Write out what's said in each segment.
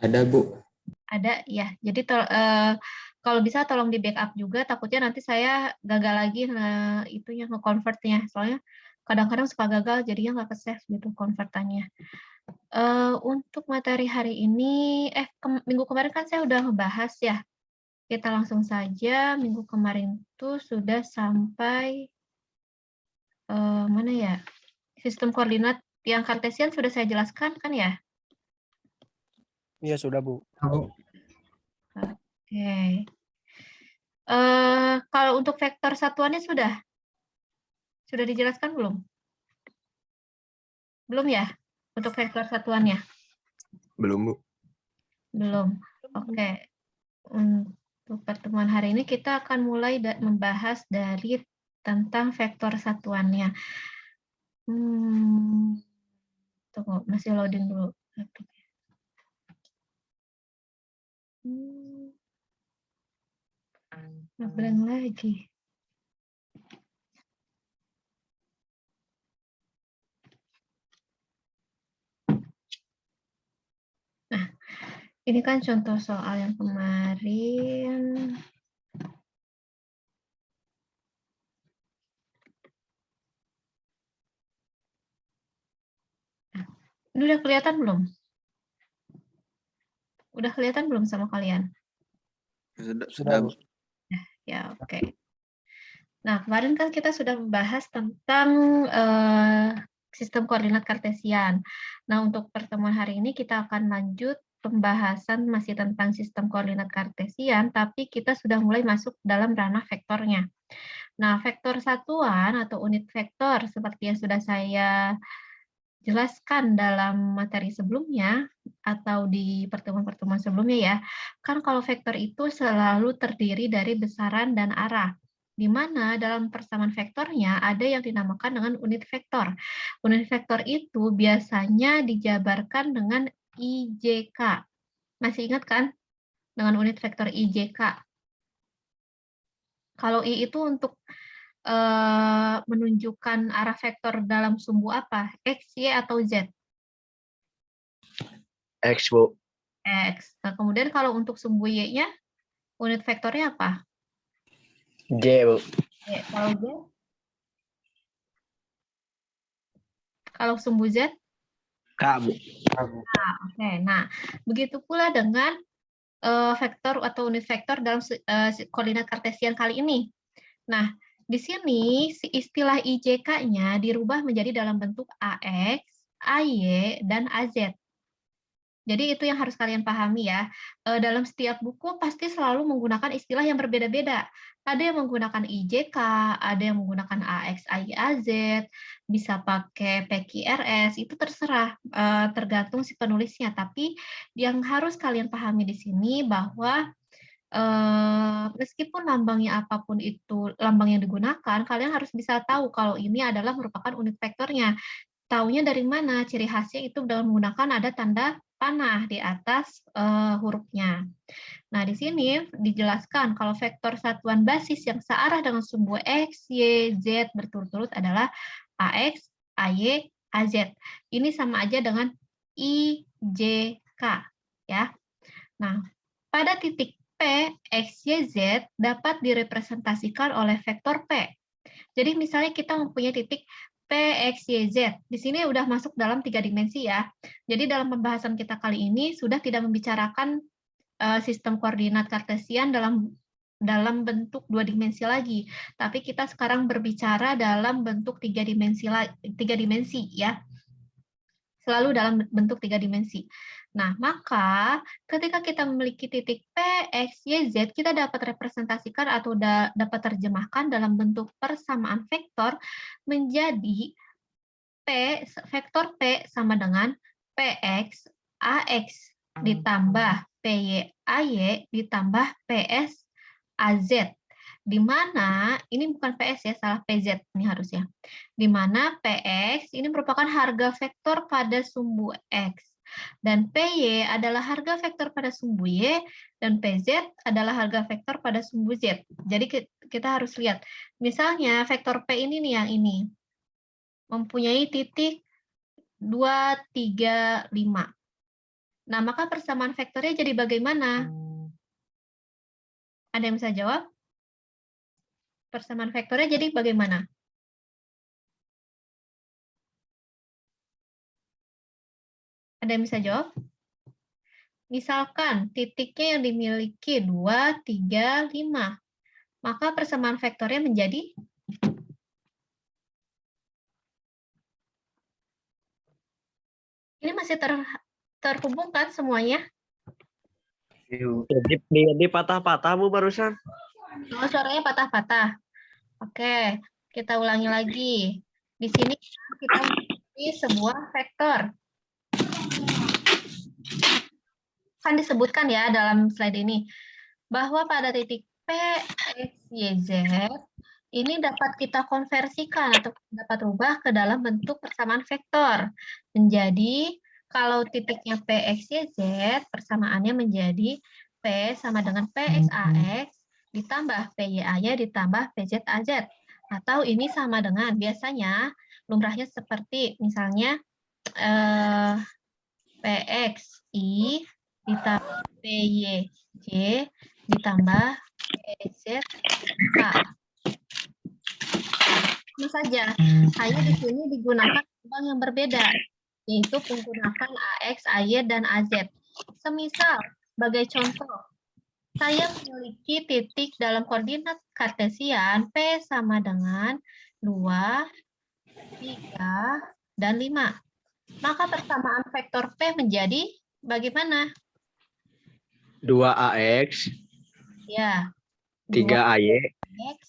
Ada, Bu. Ada ya. Jadi kalau bisa tolong di backup juga. Takutnya nanti saya gagal lagi itunya nge-convertnya. Soalnya kadang-kadang suka gagal, jadinya nggak ke-save gitu konvertannya. Untuk materi hari ini, minggu kemarin kan saya udah ngebahas ya. Kita langsung saja. Minggu kemarin tuh sudah sampai mana ya? Sistem koordinat yang kartesian sudah saya jelaskan kan ya? Iya, sudah, Bu. Oke. Kalau untuk vektor satuannya sudah dijelaskan belum? Belum ya? Untuk vektor satuannya? Belum, Bu. Belum. Oke. Untuk pertemuan hari ini kita akan mulai membahas dari tentang vektor satuannya. Tunggu, masih loading dulu. Ngeblank lagi. Nah, ini kan contoh soal yang kemarin. Ini udah kelihatan belum? Udah kelihatan belum sama kalian? Sudah, Bu. Ya, oke. Nah, kemarin kan kita sudah membahas tentang sistem koordinat kartesian. Nah, untuk pertemuan hari ini kita akan lanjut pembahasan masih tentang sistem koordinat kartesian, tapi kita sudah mulai masuk dalam ranah vektornya. Nah, vektor satuan atau unit vektor seperti yang sudah saya jelaskan dalam materi sebelumnya atau di pertemuan-pertemuan sebelumnya ya, kan kalau vektor itu selalu terdiri dari besaran dan arah, di mana dalam persamaan vektornya ada yang dinamakan dengan unit vektor. Unit vektor itu biasanya dijabarkan dengan IJK. Masih ingat kan dengan unit vektor IJK? Kalau I itu untuk menunjukkan arah vektor dalam sumbu apa? X, Y, atau Z? X, Bu. X. Nah, kemudian kalau untuk sumbu Y-nya, unit vektornya apa? J, Bu. Y. Kalau Z? Kalau sumbu Z? K, Bu. Oke. Nah, begitu pula dengan vektor atau unit vektor dalam koordinat kartesian kali ini. Nah, di sini istilah IJK-nya dirubah menjadi dalam bentuk AX, AY, dan AZ. Jadi itu yang harus kalian pahami ya. Dalam setiap buku pasti selalu menggunakan istilah yang berbeda-beda. Ada yang menggunakan IJK, ada yang menggunakan AX, AY, AZ, bisa pakai PQRS, itu terserah, tergantung si penulisnya. Tapi yang harus kalian pahami di sini bahwa meskipun lambangnya apapun itu, lambang yang digunakan, kalian harus bisa tahu kalau ini adalah merupakan unit vektornya. Taunya dari mana? Ciri khasnya itu dengan menggunakan ada tanda panah di atas hurufnya. Nah, di sini dijelaskan kalau vektor satuan basis yang searah dengan sumbu X, Y, Z berturut-turut adalah AX, AY, AZ. Ini sama aja dengan IJK. Ya. Nah, pada titik P, X, Y, Z dapat direpresentasikan oleh vektor P. Jadi misalnya kita mempunyai titik P, X, Y, Z. Di sini udah masuk dalam 3 dimensi ya. Jadi dalam pembahasan kita kali ini sudah tidak membicarakan sistem koordinat kartesian dalam bentuk 2 dimensi lagi. Tapi kita sekarang berbicara dalam bentuk 3 dimensi ya. Selalu dalam bentuk 3 dimensi. Nah, maka ketika kita memiliki titik P, X, Y, Z, kita dapat representasikan atau dapat terjemahkan dalam bentuk persamaan vektor menjadi vektor P sama dengan PX, AX ditambah PY, AY ditambah PS, AZ. Di mana, ini bukan PS ya, salah PZ ini harusnya. Di mana PX ini merupakan harga vektor pada sumbu X. Dan PY adalah harga vektor pada sumbu Y, dan PZ adalah harga vektor pada sumbu Z. Jadi kita harus lihat, misalnya vektor P ini nih yang ini, mempunyai titik 2, 3, 5. Nah, maka persamaan vektornya jadi bagaimana? Ada yang bisa jawab? Persamaan vektornya jadi bagaimana? Ada yang bisa jawab? Misalkan titiknya yang dimiliki 2, 3, 5. Maka persamaan vektornya menjadi ini masih terhubung kan semuanya? Jadi patah-patah Bu barusan. Oh, suaranya patah-patah. Oke, kita ulangi lagi. Di sini kita memiliki sebuah vektor. Kan disebutkan ya dalam slide ini, bahwa pada titik P, X, Y, Z, ini dapat kita konversikan atau dapat rubah ke dalam bentuk persamaan vektor. Menjadi, kalau titiknya P, X, Y, Z, persamaannya menjadi P sama dengan PX, AX, ditambah PY, AY, ditambah PZ, AZ. Atau ini sama dengan, biasanya lumrahnya seperti misalnya PX, I, ditambah PYJ, ditambah PZ, K. Sama saja, hanya di sini digunakan lambang yang berbeda, yaitu menggunakan AX, AY, dan AZ. Semisal, sebagai contoh, saya memiliki titik dalam koordinat kartesian P sama dengan 2, 3, dan 5. Maka persamaan vektor P menjadi bagaimana? 2AX, Ya, 3AY, 2X,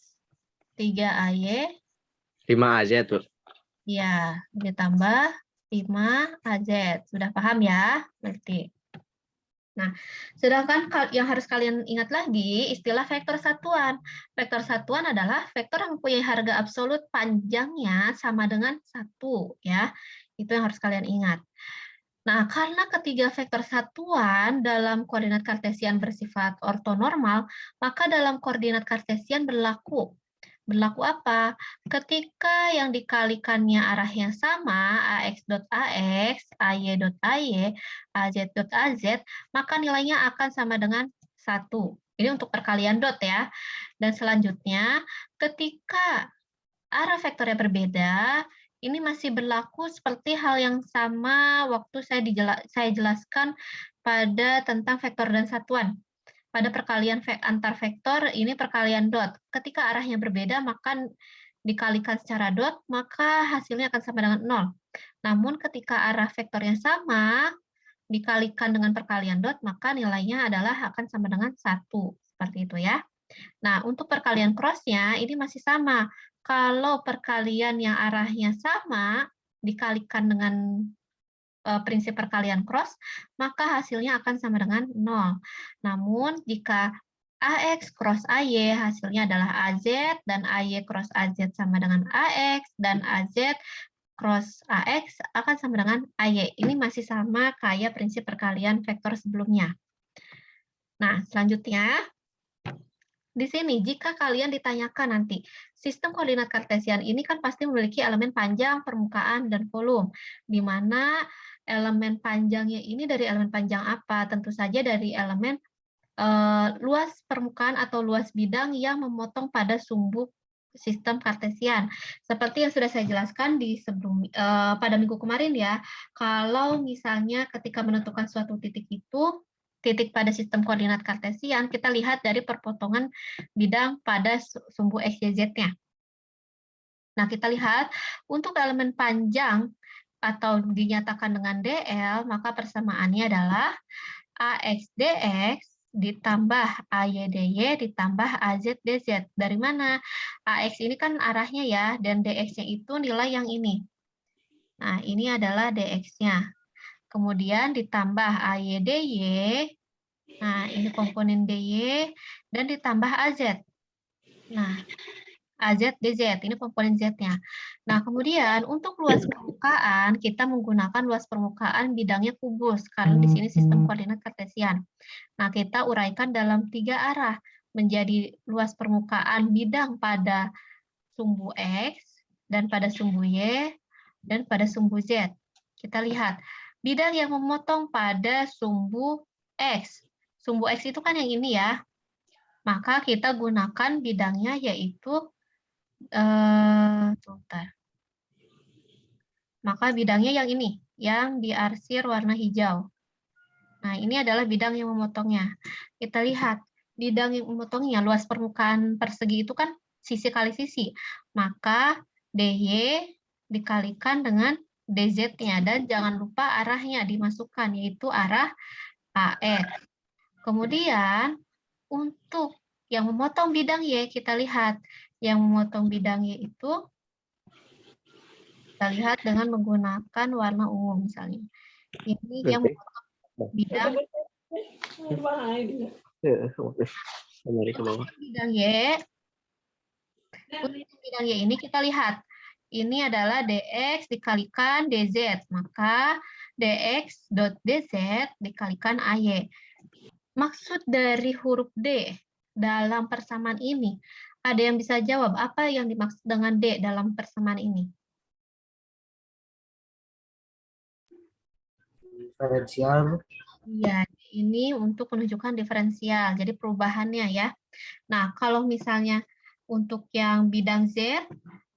3AY, 5AZ tuh. ya, ditambah 5AZ. Sudah paham ya? Berarti. Nah, sedangkan yang harus kalian ingat lagi, istilah vektor satuan. Vektor satuan adalah vektor yang mempunyai harga absolut panjangnya sama dengan 1. Ya. Itu yang harus kalian ingat. Nah, karena ketiga vektor satuan dalam koordinat kartesian bersifat ortonormal, maka dalam koordinat kartesian berlaku. Berlaku apa? Ketika yang dikalikannya arahnya sama, ax.ax, ay.ay, az.az, maka nilainya akan sama dengan 1. Ini untuk perkalian dot ya. Dan selanjutnya, ketika arah vektornya berbeda, ini masih berlaku seperti hal yang sama waktu saya jelaskan pada tentang vektor dan satuan. Pada perkalian antar vektor, ini perkalian dot. Ketika arahnya berbeda, maka dikalikan secara dot, maka hasilnya akan sama dengan 0. Namun ketika arah vektornya sama, dikalikan dengan perkalian dot, maka nilainya adalah akan sama dengan 1. Seperti itu ya. Nah, untuk perkalian cross-nya, ini masih sama. Kalau perkalian yang arahnya sama, dikalikan dengan prinsip perkalian cross, maka hasilnya akan sama dengan 0. Namun, jika AX cross AY hasilnya adalah AZ, dan AY cross AZ sama dengan AX, dan AZ cross AX akan sama dengan AY. Ini masih sama kayak prinsip perkalian vektor sebelumnya. Nah, selanjutnya, di sini, jika kalian ditanyakan nanti, sistem koordinat kartesian ini kan pasti memiliki elemen panjang, permukaan, dan volume, di mana elemen panjangnya ini dari elemen panjang apa? Tentu saja dari elemen luas permukaan atau luas bidang yang memotong pada sumbu sistem kartesian. Seperti yang sudah saya jelaskan di pada minggu kemarin ya, kalau misalnya ketika menentukan suatu titik itu, titik pada sistem koordinat kartesian, kita lihat dari perpotongan bidang pada sumbu X, Y, Z-nya. Nah, kita lihat untuk elemen panjang atau dinyatakan dengan DL, maka persamaannya adalah AX dx ditambah AY dy ditambah AZ dz. Dari mana? AX ini kan arahnya ya, dan dx-nya itu nilai yang ini. Nah, ini adalah dx-nya. Kemudian ditambah AY dy, nah ini komponen dy, dan ditambah AZ. Nah, AZ dz, ini komponen Z-nya. Nah, kemudian untuk luas permukaan, kita menggunakan luas permukaan bidangnya kubus, karena di sini sistem koordinat kartesian. Nah, kita uraikan dalam 3 arah, menjadi luas permukaan bidang pada sumbu X, dan pada sumbu Y, dan pada sumbu Z. Kita lihat, bidang yang memotong pada sumbu X. Sumbu X itu kan yang ini ya. Maka kita gunakan bidangnya yaitu sebentar. Maka bidangnya yang ini, yang diarsir warna hijau. Nah, ini adalah bidang yang memotongnya. Kita lihat, bidang yang memotongnya, luas permukaan persegi itu kan sisi kali sisi. Maka DY dikalikan dengan DZ-nya. Dan jangan lupa arahnya dimasukkan, yaitu arah AF. Kemudian, untuk yang memotong bidang Y, kita lihat. Yang memotong bidang Y itu kita lihat dengan menggunakan warna ungu misalnya. Ini yang memotong bidang bidang Y. Untuk bidang Y ini kita lihat. Ini adalah DX dikalikan DZ. Maka DX dot DZ dikalikan AY. Maksud dari huruf D dalam persamaan ini, ada yang bisa jawab apa yang dimaksud dengan D dalam persamaan ini? Diferensial. Iya, ini untuk menunjukkan diferensial, jadi perubahannya ya. Nah, kalau misalnya untuk yang bidang Z,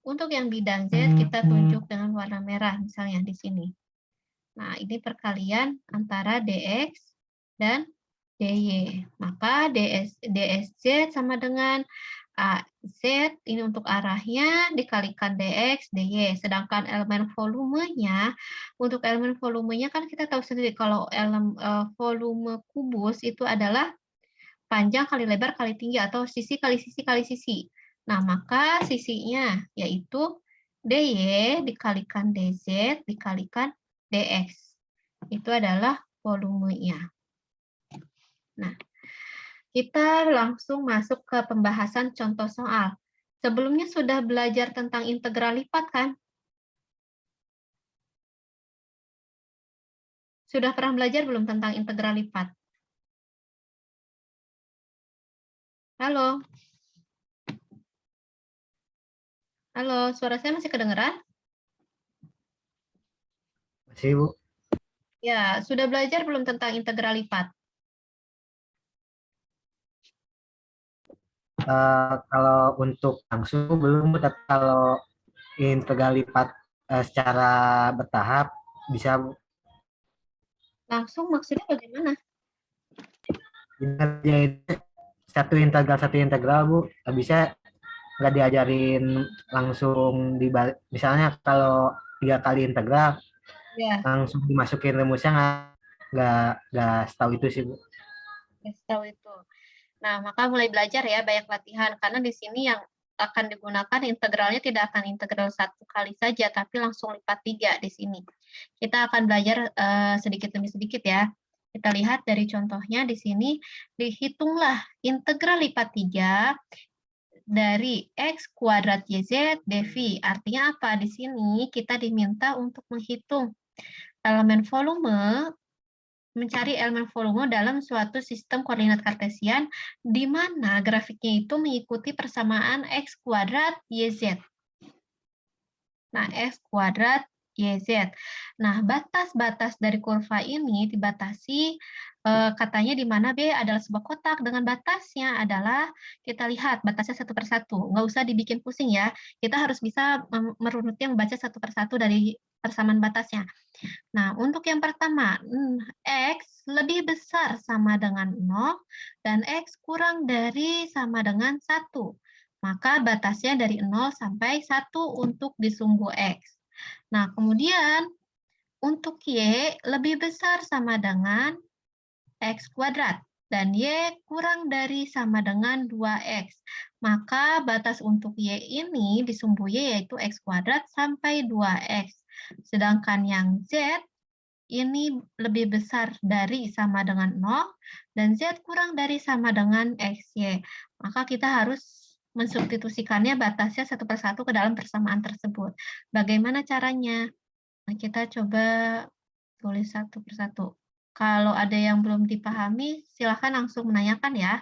kita tunjuk dengan warna merah misalnya di sini. Nah, ini perkalian antara DX dan DY. Maka DSZ sama dengan AZ, ini untuk arahnya, dikalikan DX, DY. Sedangkan elemen volumenya, untuk elemen volumenya kan kita tahu sendiri kalau volume kubus itu adalah panjang kali lebar kali tinggi atau sisi kali sisi kali sisi. Nah, maka sisinya yaitu DY dikalikan DZ dikalikan DX. Itu adalah volumenya. Nah, kita langsung masuk ke pembahasan contoh soal. Sebelumnya sudah belajar tentang integral lipat kan? Sudah pernah belajar belum tentang integral lipat? Halo? Halo, suara saya masih kedengeran? Masih, Bu. Ya, sudah belajar belum tentang integral lipat? Kalau untuk langsung belum, tapi kalau integral lipat secara bertahap bisa, Bu. Langsung maksudnya bagaimana? Ngerjain satu integral, Bu. Bisa nggak diajarin langsung misalnya kalau 3 kali integral Ya, langsung dimasukin rumusnya, nggak setahu itu sih, Bu. tahu itu. Nah, maka mulai belajar ya, banyak latihan. Karena di sini yang akan digunakan integralnya tidak akan integral 1 kali saja, tapi langsung lipat 3 di sini. Kita akan belajar sedikit demi sedikit ya. Kita lihat dari contohnya di sini, dihitunglah integral lipat 3 dari X kuadrat YZ dV. Artinya apa? Di sini kita diminta untuk menghitung elemen volume, mencari elemen volume dalam suatu sistem koordinat kartesian di mana grafiknya itu mengikuti persamaan X kuadrat YZ. Nah, X kuadrat YZ. Nah, batas-batas dari kurva ini dibatasi katanya di mana B adalah sebuah kotak dengan batasnya adalah, kita lihat batasnya satu persatu. Nggak usah dibikin pusing ya. Kita harus bisa merunutnya membaca satu persatu dari persamaan batasnya. Nah, untuk yang pertama, X lebih besar sama dengan 0 dan X kurang dari sama dengan 1. Maka batasnya dari 0 sampai 1 untuk di sumbu X. Nah, kemudian untuk Y lebih besar sama dengan X kuadrat dan Y kurang dari sama dengan 2X. Maka batas untuk Y ini di sumbu Y yaitu X kuadrat sampai 2X. Sedangkan yang Z ini lebih besar dari sama dengan 0 dan Z kurang dari sama dengan XY. Maka kita harus mensubstitusikannya batasnya satu persatu ke dalam persamaan tersebut. Bagaimana caranya? Nah, kita coba tulis satu persatu. Kalau ada yang belum dipahami, silakan langsung menanyakan ya.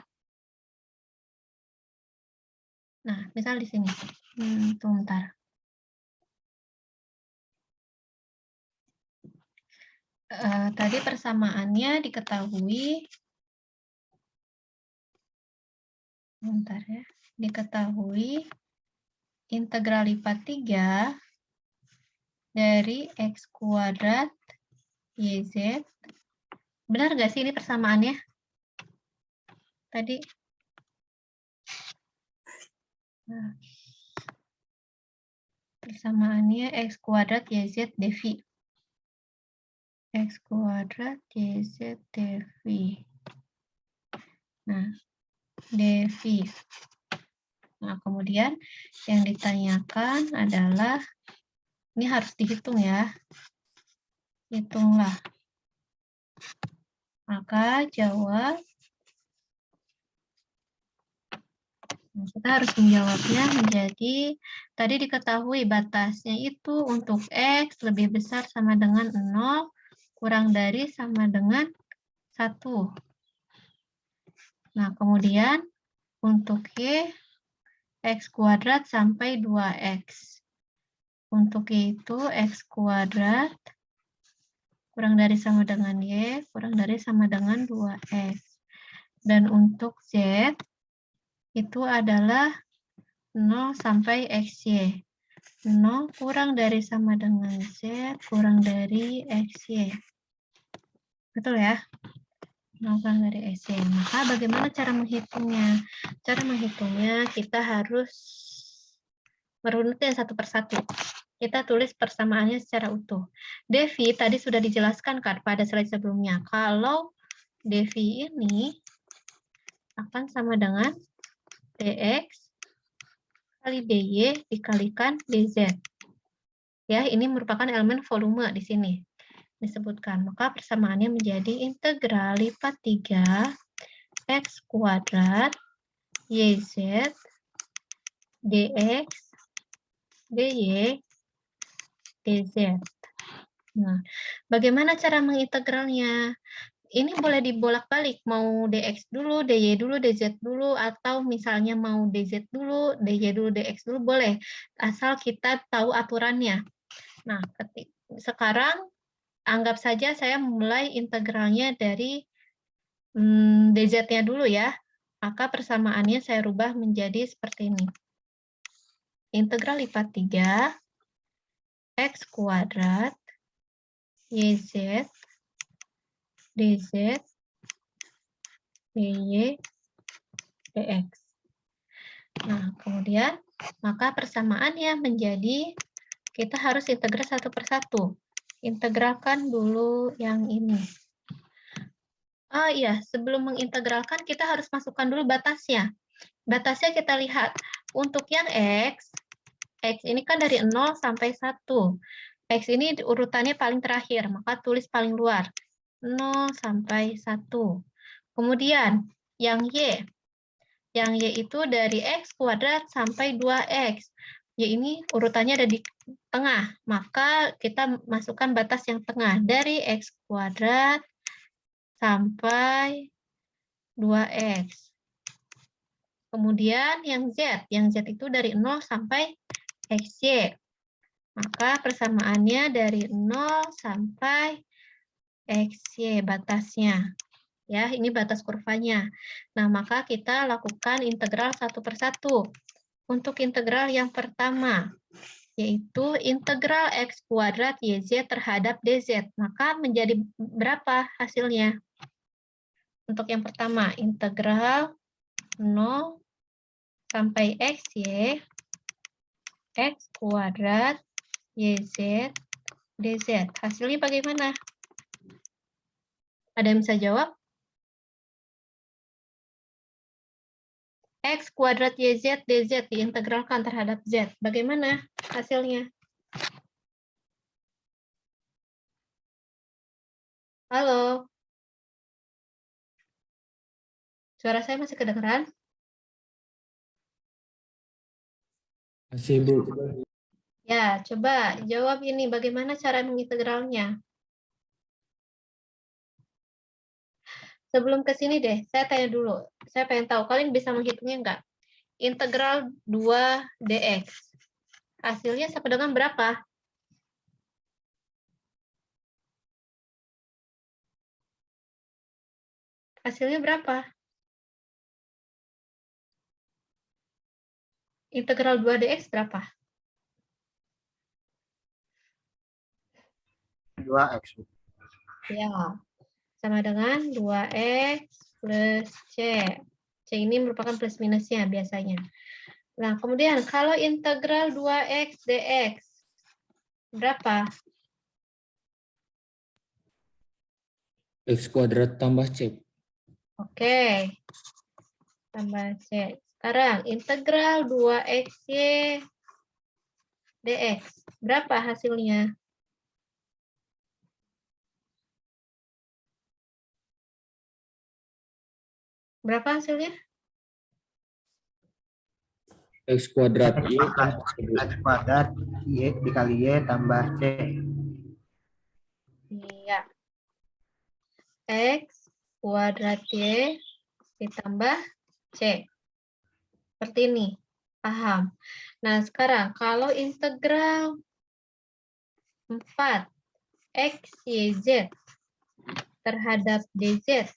Nah, misal di sini. Tunggu bentar. tadi persamaannya diketahui, bentar ya, diketahui integral lipat 3 dari X kuadrat YZ. Benar nggak sih ini persamaannya? Tadi. Nah, persamaannya X kuadrat YZ dV. X kuadrat YZ dV. Nah, dV. Nah, kemudian yang ditanyakan adalah, ini harus dihitung ya. Hitunglah. Maka jawab. Nah, kita harus menjawabnya menjadi, tadi diketahui batasnya itu untuk X lebih besar sama dengan 0, kurang dari sama dengan 1. Nah, kemudian untuk Y, X kuadrat sampai 2X. Untuk Y itu X kuadrat kurang dari sama dengan Y, kurang dari sama dengan 2X. Dan untuk Z, itu adalah 0 sampai XY. 0 kurang dari sama dengan Z, kurang dari XY. Betul ya? 0 kurang dari XY. Maka bagaimana cara menghitungnya? Cara menghitungnya kita harus merunutnya satu persatu. Kita tulis persamaannya secara utuh. dV tadi sudah dijelaskan kan pada slide sebelumnya. Kalau dV ini akan sama dengan dx kali dy dikalikan dz. Ya, ini merupakan elemen volume di sini disebutkan. Maka persamaannya menjadi integral lipat 3 x kuadrat yz dx dy dz. Nah, bagaimana cara mengintegralnya? Ini boleh dibolak-balik, mau dx dulu, dy dulu, dz dulu, atau misalnya mau dz dulu, dy dulu, dx dulu, boleh. Asal kita tahu aturannya. Nah, sekarang anggap saja saya mulai integralnya dari dz-nya dulu ya. Maka persamaannya saya rubah menjadi seperti ini. Integral lipat 3 x kuadrat yz dz dy dx. Nah, kemudian maka persamaannya menjadi kita harus integral satu persatu. Integralkan dulu yang ini. Oh iya, sebelum mengintegralkan kita harus masukkan dulu batasnya. Batasnya kita lihat. Untuk yang X ini kan dari 0 sampai 1. X ini urutannya paling terakhir, maka tulis paling luar. 0 sampai 1. Kemudian yang Y. Yang Y itu dari X kuadrat sampai 2X. Y ini urutannya ada di tengah, maka kita masukkan batas yang tengah dari X kuadrat sampai 2X. Kemudian yang Z itu dari 0 sampai XY. Maka persamaannya dari 0 sampai XY batasnya. Ya, ini batas kurvanya. Nah, maka kita lakukan integral satu persatu. Untuk integral yang pertama, yaitu integral X kuadrat YZ terhadap DZ. Maka menjadi berapa hasilnya? Untuk yang pertama, integral 0 sampai XY, X kuadrat YZ DZ. Hasilnya bagaimana? Ada yang bisa jawab? X kuadrat YZ DZ diintegralkan terhadap Z. Bagaimana hasilnya? Halo? Suara saya masih kedengeran? Masih, Bu. Ya, coba jawab ini. Bagaimana cara mengintegralnya? Sebelum ke sini deh, saya tanya dulu. Saya pengen tahu, kalian bisa menghitungnya enggak? Integral 2 dx. Hasilnya sama dengan berapa? Hasilnya berapa? Integral 2 dx berapa? 2x. Ya, sama dengan 2x plus C. C ini merupakan plus minusnya biasanya. Nah, kemudian kalau integral 2x dx berapa? X kuadrat tambah C. Oke. Tambah C. Sekarang integral 2xy dx. Berapa hasilnya? Berapa hasilnya? X kuadrat Y X tambah C. kuadrat Y dikali Y tambah C. Iya. X kuadrat Y ditambah C. Seperti ini. Paham? Nah, sekarang kalau integral 4 X, Y, Z terhadap DZ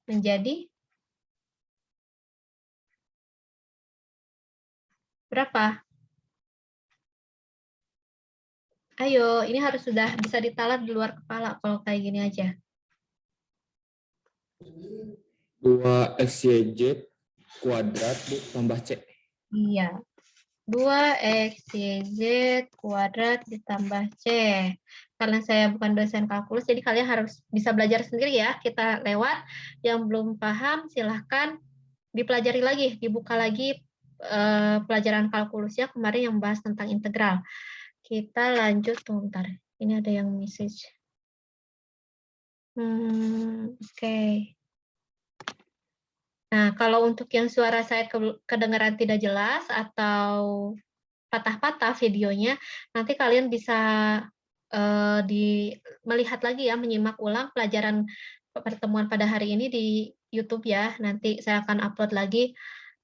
menjadi berapa? Ayo, ini harus sudah bisa ditalat di luar kepala kalau kayak gini aja. 2xyz kuadrat Bu, tambah C. Iya. 2xyz kuadrat ditambah C. Karena saya bukan dosen kalkulus, jadi kalian harus bisa belajar sendiri ya. Kita lewat. Yang belum paham, silahkan dipelajari lagi, dibuka lagi pelajaran kalkulusnya kemarin yang bahas tentang integral. Kita lanjut, bentar. Ini ada yang message. Oke. Nah, kalau untuk yang suara saya kedengaran tidak jelas atau patah-patah videonya, nanti kalian bisa melihat lagi ya, menyimak ulang pelajaran pertemuan pada hari ini di YouTube ya. Nanti saya akan upload lagi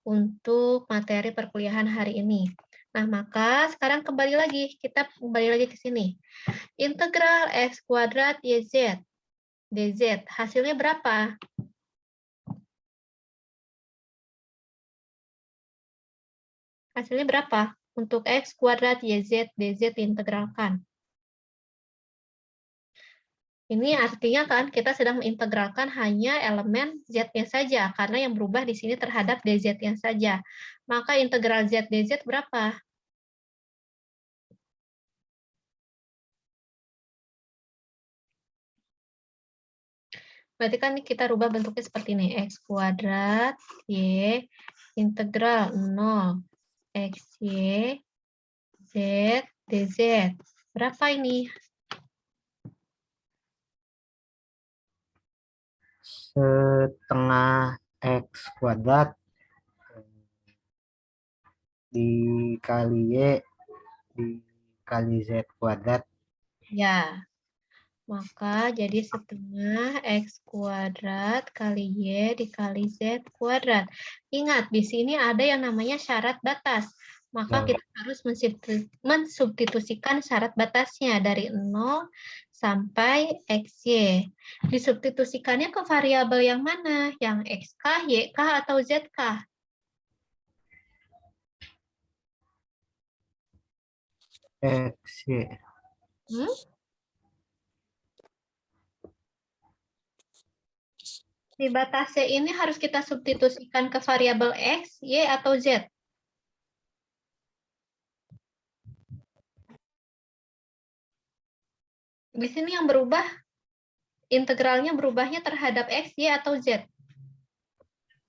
untuk materi perkuliahan hari ini. Nah, maka sekarang kita kembali lagi ke sini. Integral x kuadrat YZ dz, hasilnya berapa? Hasilnya berapa? Untuk x kuadrat YZ dz diintegralkan. Ini artinya kan kita sedang mengintegralkan hanya elemen z-nya saja, karena yang berubah di sini terhadap dz-nya saja. Maka integral z dz berapa? Berarti kan kita rubah bentuknya seperti ini. X kuadrat Y integral 0 XY Z dz. Berapa ini? Setengah X kuadrat dikali Y dikali Z kuadrat. Ya. Maka jadi setengah X kuadrat kali Y dikali Z kuadrat. Ingat, di sini ada yang namanya syarat batas. Maka kita harus mensubstitusikan syarat batasnya dari 0 sampai XY. Disubstitusikannya ke variabel yang mana? Yang XK, YK, atau ZK? XY. Di batas C ini harus kita substitusikan ke variabel X, Y, atau Z. Di sini yang berubah, integralnya berubahnya terhadap X, Y, atau Z.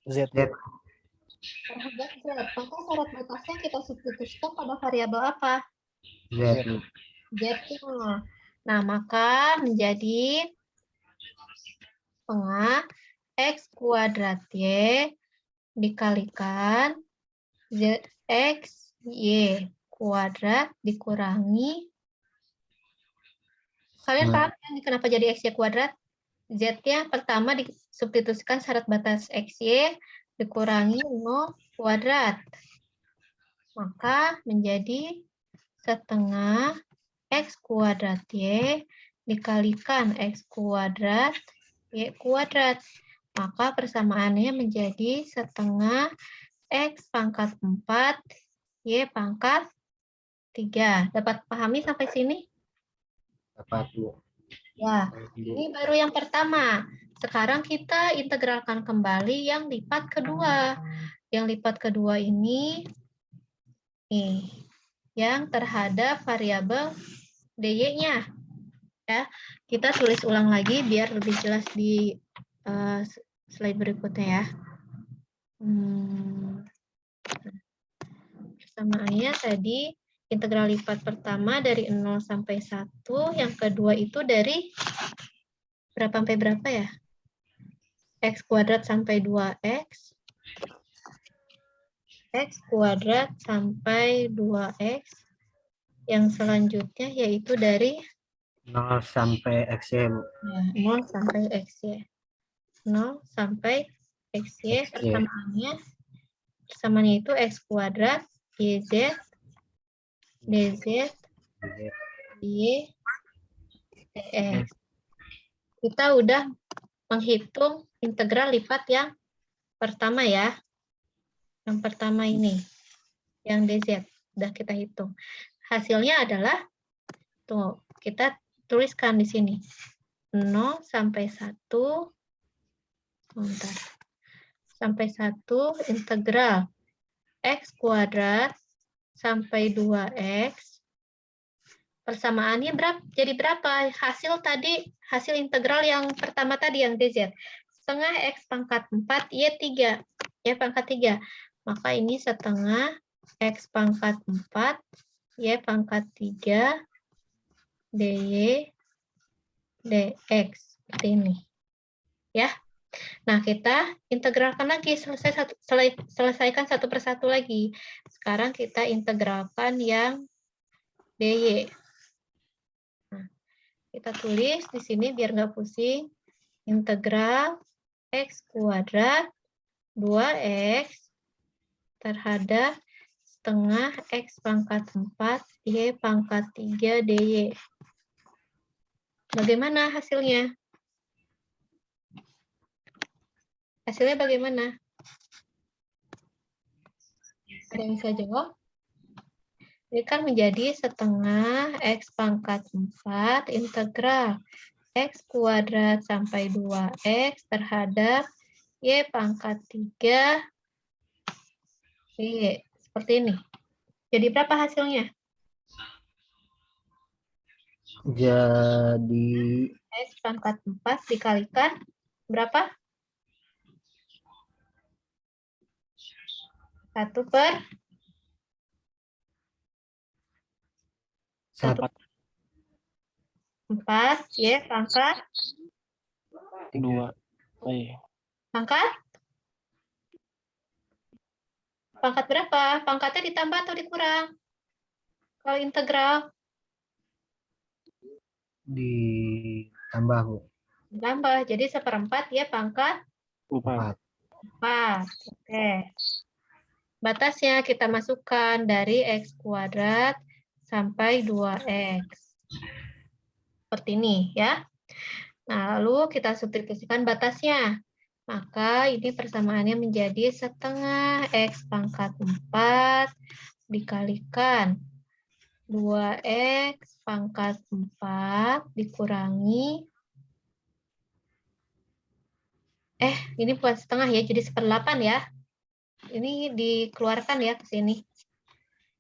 Z. Terhadap Z. Maka syarat batasnya kita substitusikan pada variabel apa? Z. Z. Nah, maka menjadi setengah X kuadrat Y dikalikan ZX Y kuadrat dikurangi. Kalian paham kan kenapa jadi XY kuadrat? Z-nya pertama disubstitusikan syarat batas XY dikurangi 0 kuadrat. Maka menjadi setengah X kuadrat Y dikalikan X kuadrat Y kuadrat. Maka persamaannya menjadi setengah X pangkat 4, Y pangkat 3. Dapat pahami sampai sini? Dapat, Bu. Ya, ini baru yang pertama. Sekarang kita integralkan kembali yang lipat kedua. Yang lipat kedua ini, nih, yang terhadap variabel dy-nya. Ya, kita tulis ulang lagi biar lebih jelas di slide berikutnya ya. Persamaannya tadi integral lipat pertama dari 0 sampai 1, yang kedua itu dari berapa sampai berapa ya? X kuadrat sampai 2X. X kuadrat sampai 2X. Yang selanjutnya yaitu dari 0 sampai XY, Bu. ya, 0 sampai XY. 0 sampai XY persamaannya itu X kuadrat YZ DZ Y dx. Kita udah menghitung integral lipat yang pertama ya. Yang pertama ini, yang DZ, udah kita hitung. Hasilnya adalah, tuh, kita tuliskan di sini. 0 sampai 1, bentar, sampai 1 integral X kuadrat sampai 2X. Persamaannya jadi berapa? Hasil tadi, hasil integral yang pertama tadi, yang DZ. Setengah X pangkat 4, Y3. Y pangkat 3. Maka ini setengah X pangkat 4, Y pangkat 3, dy dx. Seperti ini. Ya. Nah, kita integralkan lagi. Selesaikan satu persatu lagi. Sekarang kita integralkan yang dy. Nah, kita tulis di sini biar nggak pusing. Integral X kuadrat 2X terhadap setengah X pangkat 4, Y pangkat 3 dy. Bagaimana hasilnya? Hasilnya bagaimana? Ada yang bisa jawab? Ini kan menjadi setengah X pangkat 4 integral X kuadrat sampai 2X terhadap Y pangkat 3 dy. Seperti ini. Jadi berapa hasilnya? Jadi X pangkat 4 dikalikan berapa? 1/4 Y pangkat 2. pangkat berapa? Pangkatnya ditambah atau dikurang? Kalau integral ditambah, Bu. ditambah. Jadi 1/4 ya pangkat 4. 4. Oke. Batasnya kita masukkan dari X kuadrat sampai 2X. Seperti ini ya. Nah, lalu kita substitusikan batasnya. Maka ini persamaannya menjadi setengah X pangkat 4 dikalikan 2X pangkat 4 dikurangi, ini bukan setengah ya, jadi 1/8 ya. Ini dikeluarkan ya ke sini.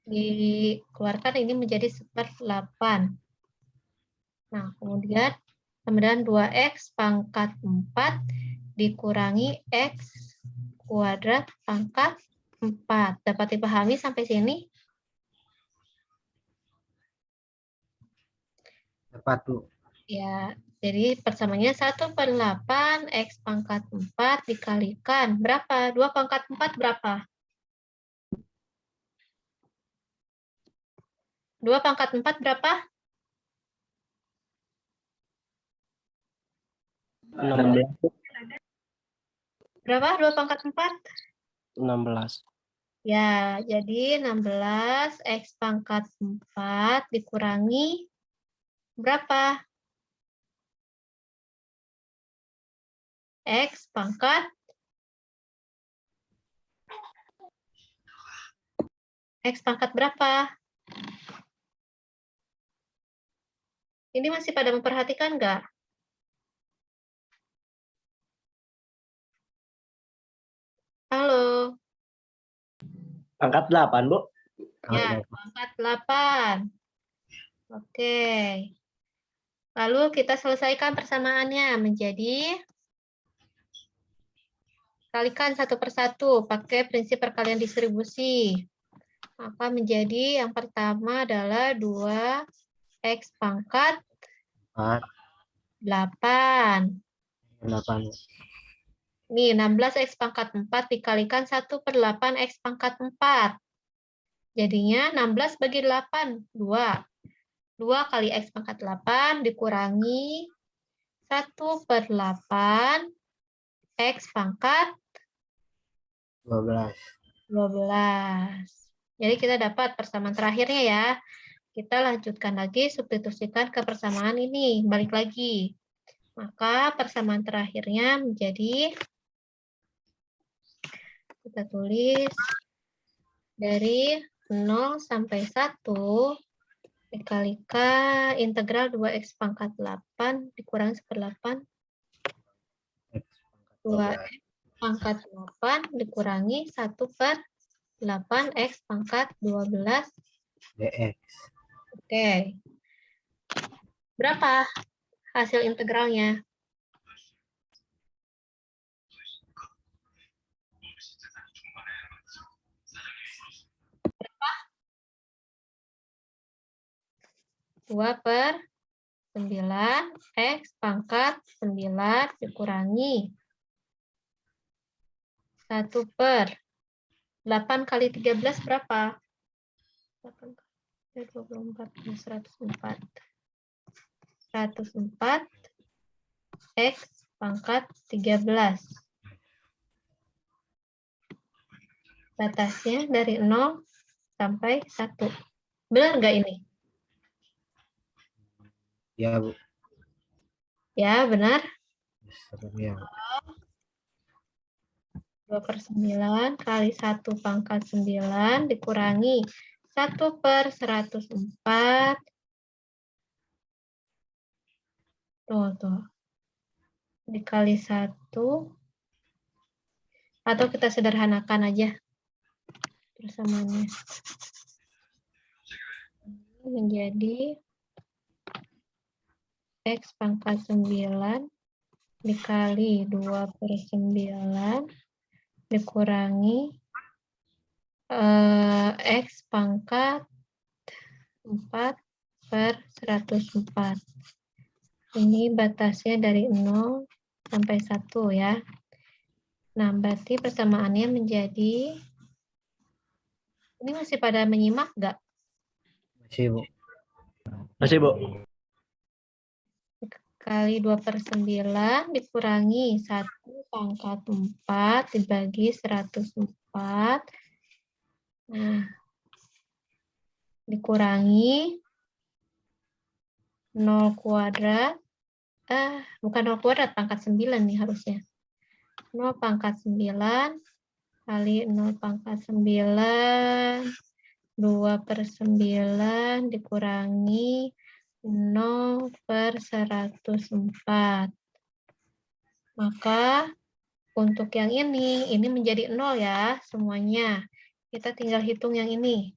Dikeluarkan ini menjadi 1/8. Nah, kemudian 2X pangkat 4 dikurangi X kuadrat pangkat 4. Dapat dipahami sampai sini? Dapat, Bu. Ya, jadi persamaannya 1/8 X pangkat 4 dikalikan berapa? 2 pangkat 4 berapa? 2 pangkat 4 berapa? 16. Berapa 2 pangkat 4? 16. Ya, jadi 16 X pangkat 4 dikurangi berapa? X pangkat berapa? Ini masih pada memperhatikan nggak? Halo? Pangkat 8, Bu. Ya, pangkat 8. Oke. Lalu kita selesaikan persamaannya menjadi kalikan satu per satu pakai prinsip perkalian distribusi. Maka menjadi yang pertama adalah 2x pangkat 4, 8. 8. Nih, 16x pangkat 4 dikalikan 1 per 8x pangkat 4. Jadinya 16 bagi 8, 2. 2 kali x pangkat 8 dikurangi 1 per 8 x pangkat 12. 12. Jadi kita dapat persamaan terakhirnya ya. Kita lanjutkan lagi, substitusikan ke persamaan ini. Balik lagi. Maka persamaan terakhirnya menjadi, kita tulis, dari 0 sampai 1 dikalikan integral 2x pangkat 8 dikurangi 1/8. 2x pangkat 8 dikurangi 1 per 8x pangkat 12 dx. Oke. Berapa hasil integralnya? Berapa? 2 per 9 x pangkat 9 dikurangi 1 per 8 kali 13 berapa? 8 kali 24, 104. 104 x pangkat 13. Batasnya dari 0 sampai 1. Benar nggak ini? Ya, Bu. Ya, benar. Ya. 2 per 9 kali 1 pangkat 9 dikurangi 1 per 104. Tuh. Dikali 1. Atau kita sederhanakan aja persamaannya. Menjadi x pangkat 9 dikali 2 per 9 dikurangi x pangkat 4 per 104. Ini batasnya dari 0 sampai 1 ya. Nah, berarti persamaannya menjadi, ini masih pada menyimak nggak? Masih, Bu. Masih, Bu. Kali 2 per 9 dikurangi 1 pangkat 4 dibagi 104. Nah, dikurangi 0 kuadrat. Bukan 0 kuadrat, pangkat 9 nih harusnya. 0 pangkat 9 kali 0 pangkat 9. 2 per 9 dikurangi 0 per 104. Maka untuk yang ini menjadi 0 ya semuanya. Kita tinggal hitung yang ini.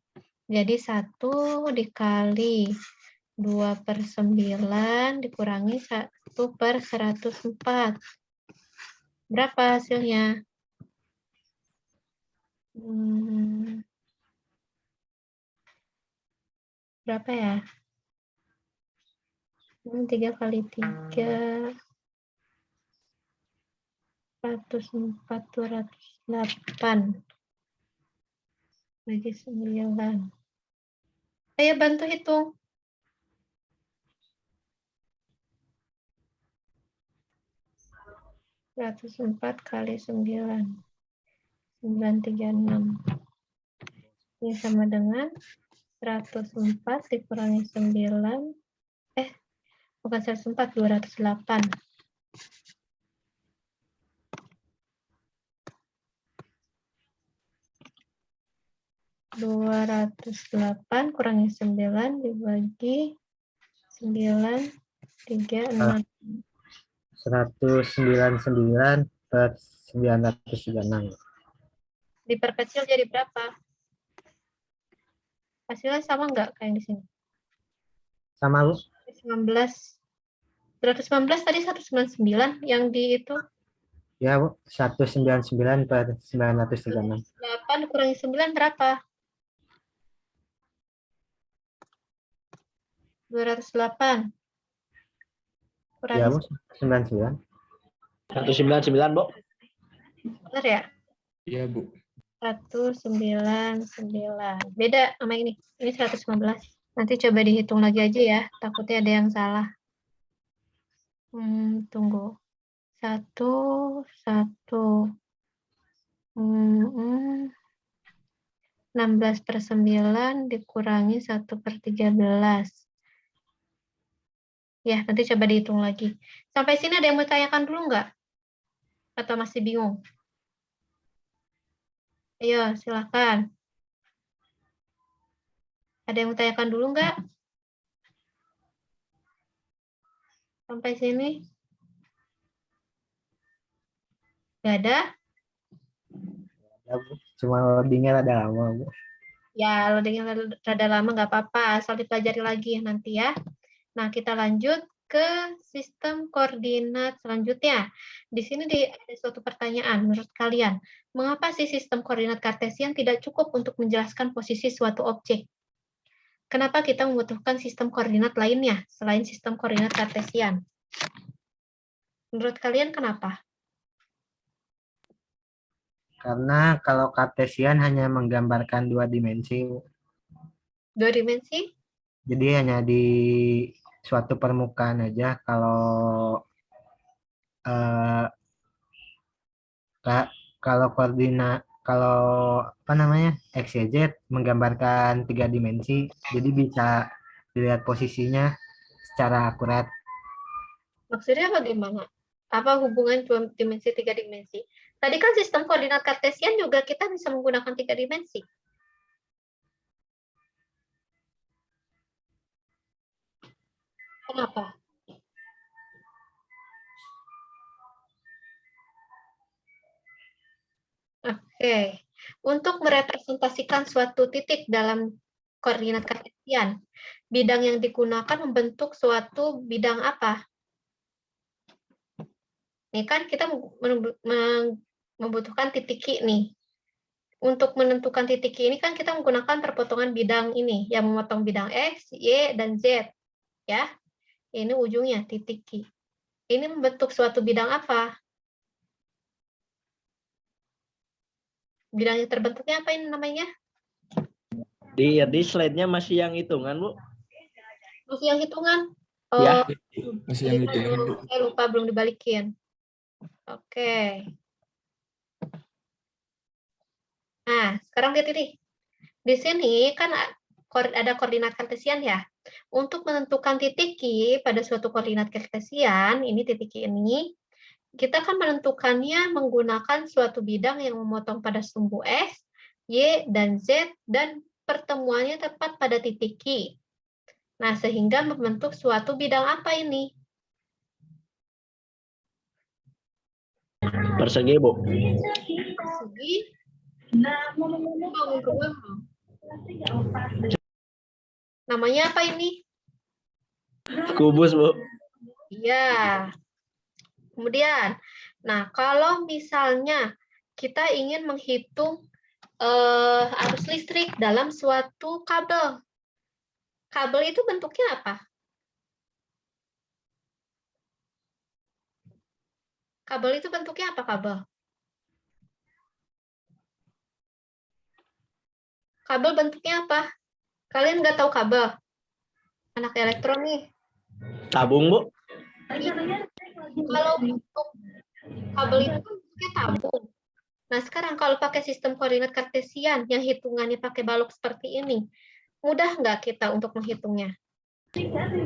Jadi 1 dikali 2 per 9 dikurangi 1 per 104. Berapa hasilnya? Berapa ya? 3 kali 3. 104, 208. Bagi 9. Ayo bantu hitung. 104 kali 9. 936. Ini sama dengan 104 dikurangi 9. Bukan 104, 208. 208 kurangi 9 dibagi 9, 3, 6. 199 per 936. Diperkecil jadi berapa? Hasilnya sama nggak kayak di sini? Sama, Bu? 19. 219 tadi 199 yang di itu. Ya, Bu. 199 per 936. 8 kurangi 9 berapa? 208. Ya, Kurangi Bu. 99. 199, Bu. benar ya? Iya, Bu. 199. Beda sama ini. Ini 115. Nanti coba dihitung lagi aja ya. Takutnya ada yang salah. Tunggu. 1, 1. 16 per 9 dikurangi 1 per 13. Ya, nanti coba dihitung lagi. Sampai sini ada yang mau tanyakan dulu nggak? Atau masih bingung? Ayo, silakan. Ada yang mau tanyakan dulu nggak? Sampai sini? Nggak ada? Ya, Bu. Cuma loadingnya rada lama, Bu. Ya, loadingnya rada lama nggak apa-apa, asal dipelajari lagi nanti ya. Nah, kita lanjut ke sistem koordinat selanjutnya. Di sini ada suatu pertanyaan, menurut kalian, mengapa sih sistem koordinat kartesian tidak cukup untuk menjelaskan posisi suatu objek? Kenapa kita membutuhkan sistem koordinat lainnya selain sistem koordinat kartesian? Menurut kalian kenapa? Karena kalau kartesian hanya menggambarkan 2 dimensi, Bu. 2 dimensi? Jadi hanya di suatu permukaan aja. Kalau koordinat, kalau apa namanya, X, Y, Z menggambarkan 3 dimensi, jadi bisa dilihat posisinya secara akurat. Maksudnya bagaimana? Apa hubungan 2 dimensi, 3 dimensi? Tadi kan sistem koordinat kartesian juga kita bisa menggunakan 3 dimensi. Kenapa? Oke. Untuk merepresentasikan suatu titik dalam koordinat kartesian, bidang yang digunakan membentuk suatu bidang apa? Ini kan kita membutuhkan titik Q nih. Untuk menentukan titik Q ini kan kita menggunakan perpotongan bidang ini, yang memotong bidang X, Y, dan Z. Ya, ini ujungnya titik Q. Ini membentuk suatu bidang apa? Bidang yang terbentuknya apa ini namanya? Di slide-nya masih yang hitungan, Bu. Masih yang hitungan? Ya. Masih yang hitungan, Bu. Saya lupa, belum dibalikin. Oke. Nah, sekarang lihat ini. Di sini kan ada koordinat kartesian ya. Untuk menentukan titik Q pada suatu koordinat kartesian, ini titik Q ini, kita akan menentukannya menggunakan suatu bidang yang memotong pada sumbu X, Y, dan Z, dan pertemuannya tepat pada titik Q. Nah, sehingga membentuk suatu bidang apa ini? Persegi, Bu. Persegi. Bangun rumah. Namanya apa ini? Kubus, Bu. Iya. Kemudian, nah kalau misalnya kita ingin menghitung arus listrik dalam suatu kabel, kabel itu bentuknya apa? Kabel itu bentuknya apa kabel? Kabel bentuknya apa? Kalian nggak tahu kabel? Anak elektron nih. Tabung, Bu. Kalau bentuk kabel itu bentuknya tabung. Nah, sekarang kalau pakai sistem koordinat kartesian yang hitungannya pakai balok seperti ini, mudah nggak kita untuk menghitungnya?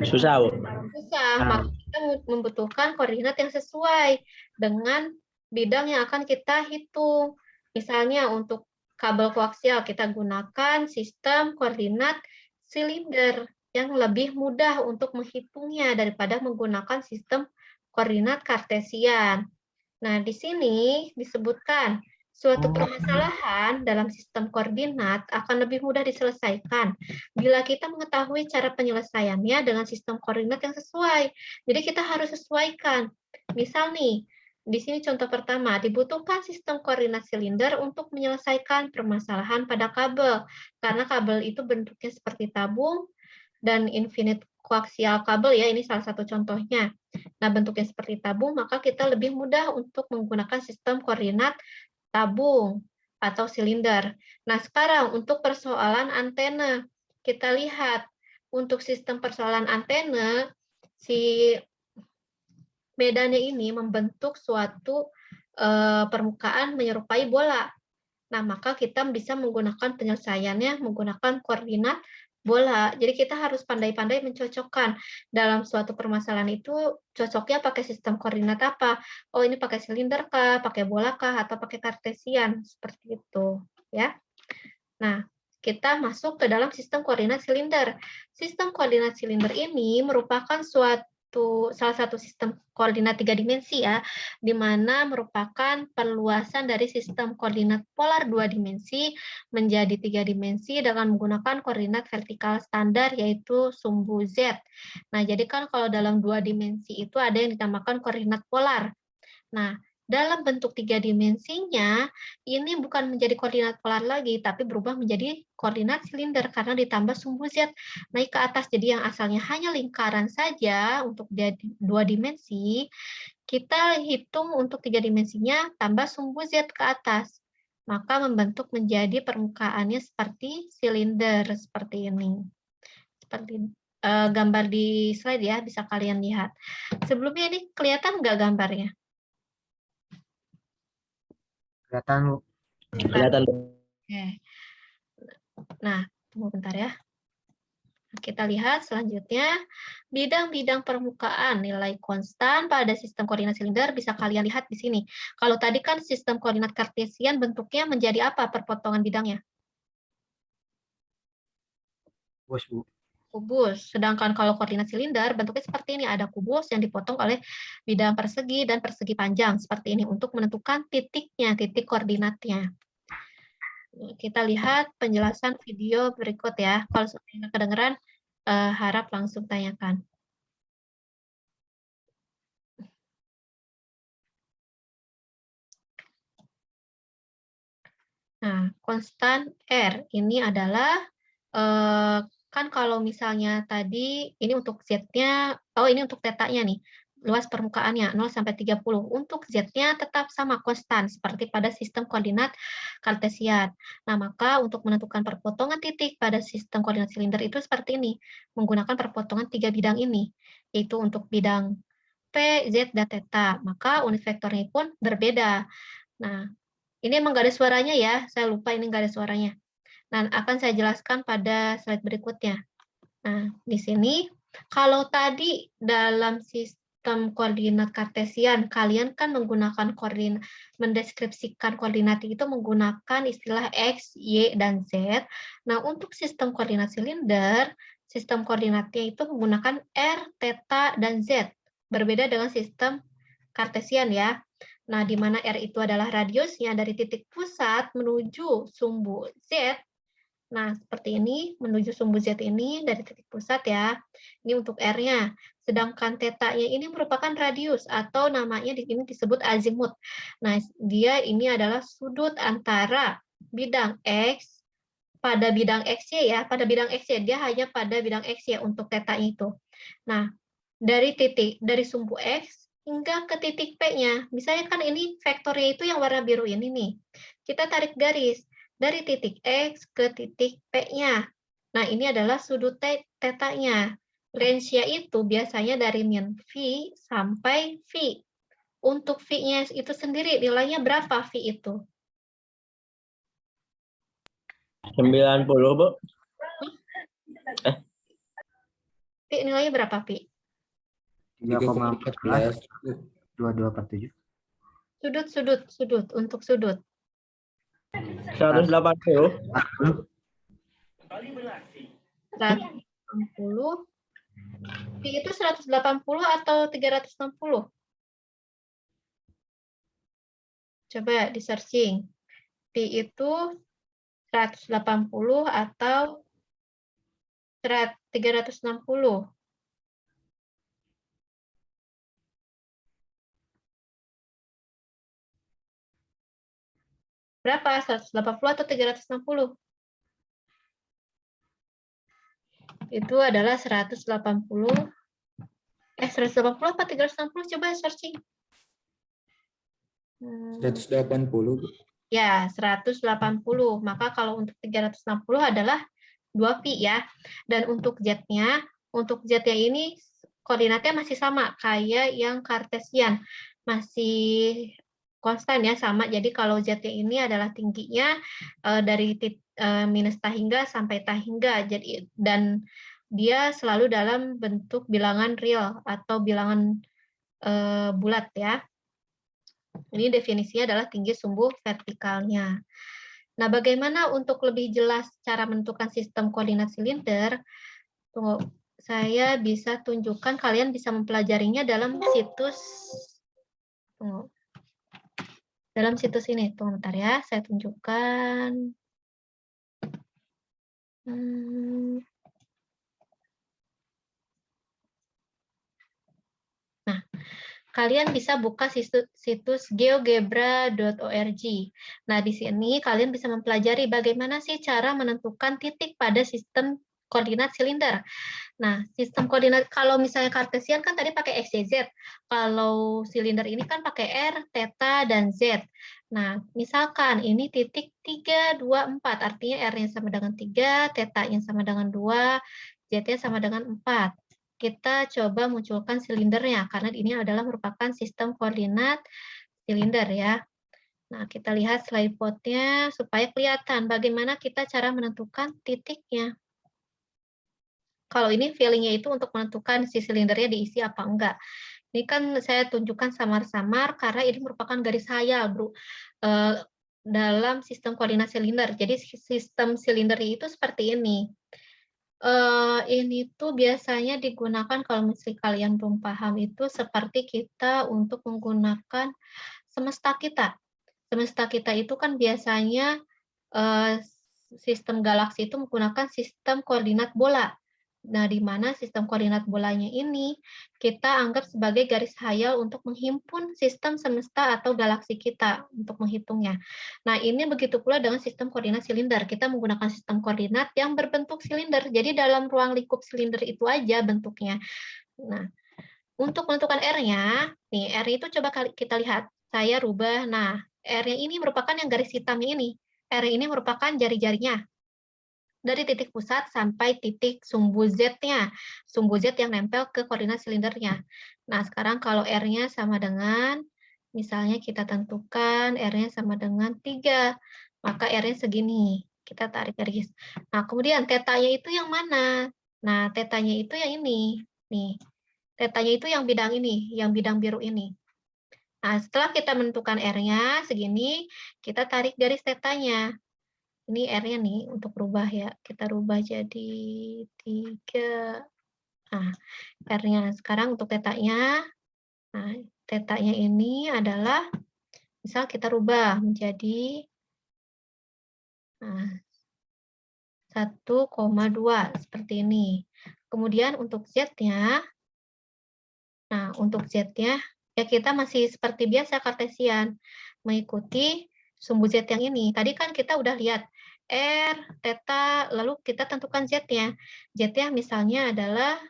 Susah, Bu. Susah, maka kita membutuhkan koordinat yang sesuai dengan bidang yang akan kita hitung. Misalnya untuk kabel koaksial, kita gunakan sistem koordinat silinder yang lebih mudah untuk menghitungnya daripada menggunakan sistem koordinat kartesian. Nah, di sini disebutkan suatu permasalahan dalam sistem koordinat akan lebih mudah diselesaikan bila kita mengetahui cara penyelesaiannya dengan sistem koordinat yang sesuai. Jadi kita harus sesuaikan. Misal nih, di sini contoh pertama, dibutuhkan sistem koordinat silinder untuk menyelesaikan permasalahan pada kabel. Karena kabel itu bentuknya seperti tabung dan infinite koaksial kabel ya, ini salah satu contohnya. Nah, bentuknya seperti tabung, maka kita lebih mudah untuk menggunakan sistem koordinat tabung atau silinder. Nah, sekarang untuk persoalan antena, kita lihat untuk sistem persoalan antena, si medannya ini membentuk suatu permukaan menyerupai bola. Nah, maka kita bisa menggunakan penyelesaiannya menggunakan koordinat bola. Jadi kita harus pandai-pandai mencocokkan dalam suatu permasalahan itu cocoknya pakai sistem koordinat apa. Oh, ini pakai silinder kah, pakai bola kah, atau pakai kartesian, seperti itu. Ya. Nah, kita masuk ke dalam sistem koordinat silinder. Sistem koordinat silinder ini merupakan salah satu sistem koordinat 3 dimensi ya, di mana merupakan perluasan dari sistem koordinat polar 2 dimensi menjadi 3 dimensi dengan menggunakan koordinat vertikal standar yaitu sumbu Z. Nah, jadi kan kalau dalam 2 dimensi itu ada yang dinamakan koordinat polar. Nah, dalam bentuk 3 dimensinya, ini bukan menjadi koordinat polar lagi, tapi berubah menjadi koordinat silinder karena ditambah sumbu Z naik ke atas. Jadi yang asalnya hanya lingkaran saja untuk 2 dimensi, kita hitung untuk 3 dimensinya tambah sumbu Z ke atas. Maka membentuk menjadi permukaannya seperti silinder, seperti ini. Seperti gambar di slide ya, bisa kalian lihat. Sebelumnya ini kelihatan nggak gambarnya? Kelihatan, Bu. Kelihatan. Oke. Nah, tunggu bentar ya. Kita lihat selanjutnya, bidang-bidang permukaan nilai konstan pada sistem koordinat silinder bisa kalian lihat di sini. Kalau tadi kan sistem koordinat kartesian bentuknya menjadi apa perpotongan bidangnya? Bos, Bu. Kubus. Sedangkan kalau koordinat silinder bentuknya seperti ini, ada kubus yang dipotong oleh bidang persegi dan persegi panjang seperti ini untuk menentukan titiknya, titik koordinatnya. Kita lihat penjelasan video berikut ya. Kalau sudah kedengeran, harap langsung tanyakan. Nah, konstan R ini adalah kan kalau misalnya tadi ini untuk Z-nya, oh ini untuk θ-nya nih, luas permukaannya 0 sampai 30. Untuk Z-nya tetap sama konstan seperti pada sistem koordinat kartesian. Nah, maka untuk menentukan perpotongan titik pada sistem koordinat silinder itu seperti ini, menggunakan perpotongan 3 bidang ini, yaitu untuk bidang P, Z, dan θ. Maka unit vektornya pun berbeda. Nah, ini emang nggak ada suaranya ya, saya lupa ini nggak ada suaranya. Nah, akan saya jelaskan pada slide berikutnya. Nah, di sini, kalau tadi dalam sistem koordinat kartesian, kalian kan menggunakan koordinat, mendeskripsikan koordinat itu menggunakan istilah X, Y, dan Z. Nah, untuk sistem koordinat silinder, sistem koordinatnya itu menggunakan R, θ, dan Z. Berbeda dengan sistem kartesian ya. Nah, di mana R itu adalah radiusnya dari titik pusat menuju sumbu Z. Nah, seperti ini, menuju sumbu Z ini dari titik pusat ya. Ini untuk R-nya. Sedangkan θ-nya ini merupakan radius atau namanya di sini disebut azimut. Nah, dia ini adalah sudut antara bidang X pada bidang XY ya. Pada bidang XY, dia hanya pada bidang XY untuk θ-nya itu. Nah, dari sumbu X hingga ke titik P-nya. Misalnya kan ini vektornya itu yang warna biru ini nih. Kita tarik garis dari titik X ke titik P-nya. Nah, ini adalah sudut θ-nya. Range-nya itu biasanya dari min V sampai V. Untuk V-nya itu sendiri, nilainya berapa V itu? 90, Bu. V nilainya berapa, V? 3,14, 3,14. 22/7. Sudut, untuk sudut. 180. 160. Pi itu 180 atau 360? Coba di searching. Pi itu 180 atau 360? Berapa? 180 atau 360? Itu adalah 180. 180 apa 360? Coba searching. 180, Bu. Ya, 180. Maka kalau untuk 360 adalah 2 pi ya. Dan untuk Z-nya ini koordinatnya masih sama kayak yang Kartesian. Masih konstan ya, sama. Jadi kalau Z-nya ini adalah tingginya dari minus ta hingga sampai ta hingga. Jadi dan dia selalu dalam bentuk bilangan real atau bilangan bulat ya. Ini definisinya adalah tinggi sumbu vertikalnya. Nah, bagaimana untuk lebih jelas cara menentukan sistem koordinat silinder? Tunggu, saya bisa tunjukkan, kalian bisa mempelajarinya dalam situs. Tunggu. Dalam situs ini, tunggu bentar ya, saya tunjukkan. Nah, kalian bisa buka situs geogebra.org. Nah, di sini kalian bisa mempelajari bagaimana sih cara menentukan titik pada sistem koordinat silinder. Nah, sistem koordinat, kalau misalnya Kartesian kan tadi pakai X, Y, Z. Kalau silinder ini kan pakai R, theta, dan Z. Nah, misalkan ini titik 3, 2, 4. Artinya R-nya sama dengan 3, theta-nya sama dengan 2, Z-nya sama dengan 4. Kita coba munculkan silindernya, karena ini adalah merupakan sistem koordinat silinder ya. Nah, kita lihat slide plot-nya supaya kelihatan bagaimana kita cara menentukan titiknya. Kalau ini feeling-nya itu untuk menentukan si silindernya diisi apa enggak. Ini kan saya tunjukkan samar-samar karena ini merupakan garis hayal, Bro. Dalam sistem koordinat silinder. Jadi sistem silinder itu seperti ini. Ini tuh biasanya digunakan kalau misalnya kalian belum paham itu seperti kita untuk menggunakan semesta kita. Semesta kita itu kan biasanya sistem galaksi itu menggunakan sistem koordinat bola. Nah, di mana sistem koordinat bolanya ini kita anggap sebagai garis hayal untuk menghimpun sistem semesta atau galaksi kita untuk menghitungnya. Nah, ini begitu pula dengan sistem koordinat silinder. Kita menggunakan sistem koordinat yang berbentuk silinder. Jadi dalam ruang lingkup silinder itu aja bentuknya. Nah, untuk menentukan R-nya, nih R itu coba kita lihat. Saya rubah. Nah, R-nya ini merupakan yang garis hitam ini. R ini merupakan jari-jarinya. Dari titik pusat sampai titik sumbu Z-nya. Sumbu Z yang nempel ke koordinat silindernya. Nah, sekarang kalau R-nya sama dengan, misalnya kita tentukan R-nya sama dengan 3, maka R-nya segini. Kita tarik garis. Nah, kemudian tetanya itu yang mana? Nah, tetanya itu yang ini. Nih, tetanya itu yang bidang ini, yang bidang biru ini. Nah, setelah kita menentukan R-nya segini, kita tarik garis tetanya. Ini R-nya nih untuk rubah ya. Kita rubah jadi 3. Nah, R-nya sekarang untuk tetanya. Nah, tetanya ini adalah, misal kita rubah menjadi 1,2 seperti ini. Kemudian untuk Z-nya, nah untuk Z-nya, ya kita masih seperti biasa Kartesian, mengikuti sumbu Z yang ini. Tadi kan kita udah lihat R, theta, lalu kita tentukan Z-nya. Z-nya misalnya adalah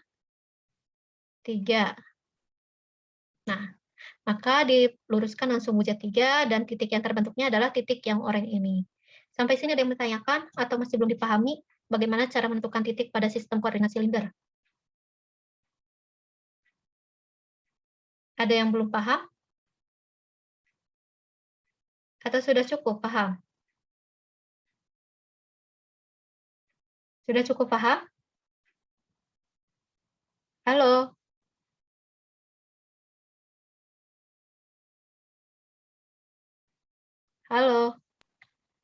3. Nah, maka diluruskan dengan sumbu Z3 dan titik yang terbentuknya adalah titik yang oranye ini. Sampai sini ada yang bertanyakan atau masih belum dipahami bagaimana cara menentukan titik pada sistem koordinat silinder? Ada yang belum paham? Atau sudah cukup paham? Sudah cukup paham? Halo? Halo?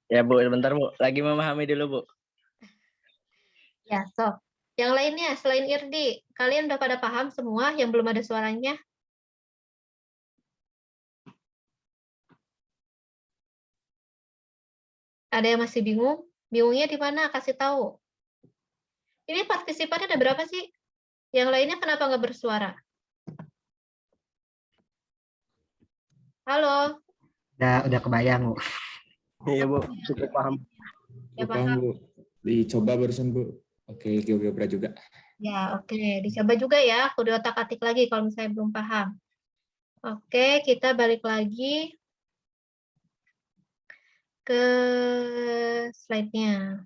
Ya Bu, bentar Bu. Lagi memahami dulu Bu. Ya, sok. Yang lainnya selain Irdi, kalian udah pada paham semua yang belum ada suaranya? Ada yang masih bingung? Bingungnya di mana? Kasih tahu. Ini partisipannya ada berapa sih? Yang lainnya kenapa nggak bersuara? Halo? Udah kebayang, Bu. Iya Bu, cukup paham. Ya, Paham, Bu. Dicoba barusan, Bu. Oke, GeoGebra juga. Ya, oke. Dicoba juga ya. Aku diotak-atik lagi kalau misalnya belum paham. Oke, kita balik lagi ke slide-nya.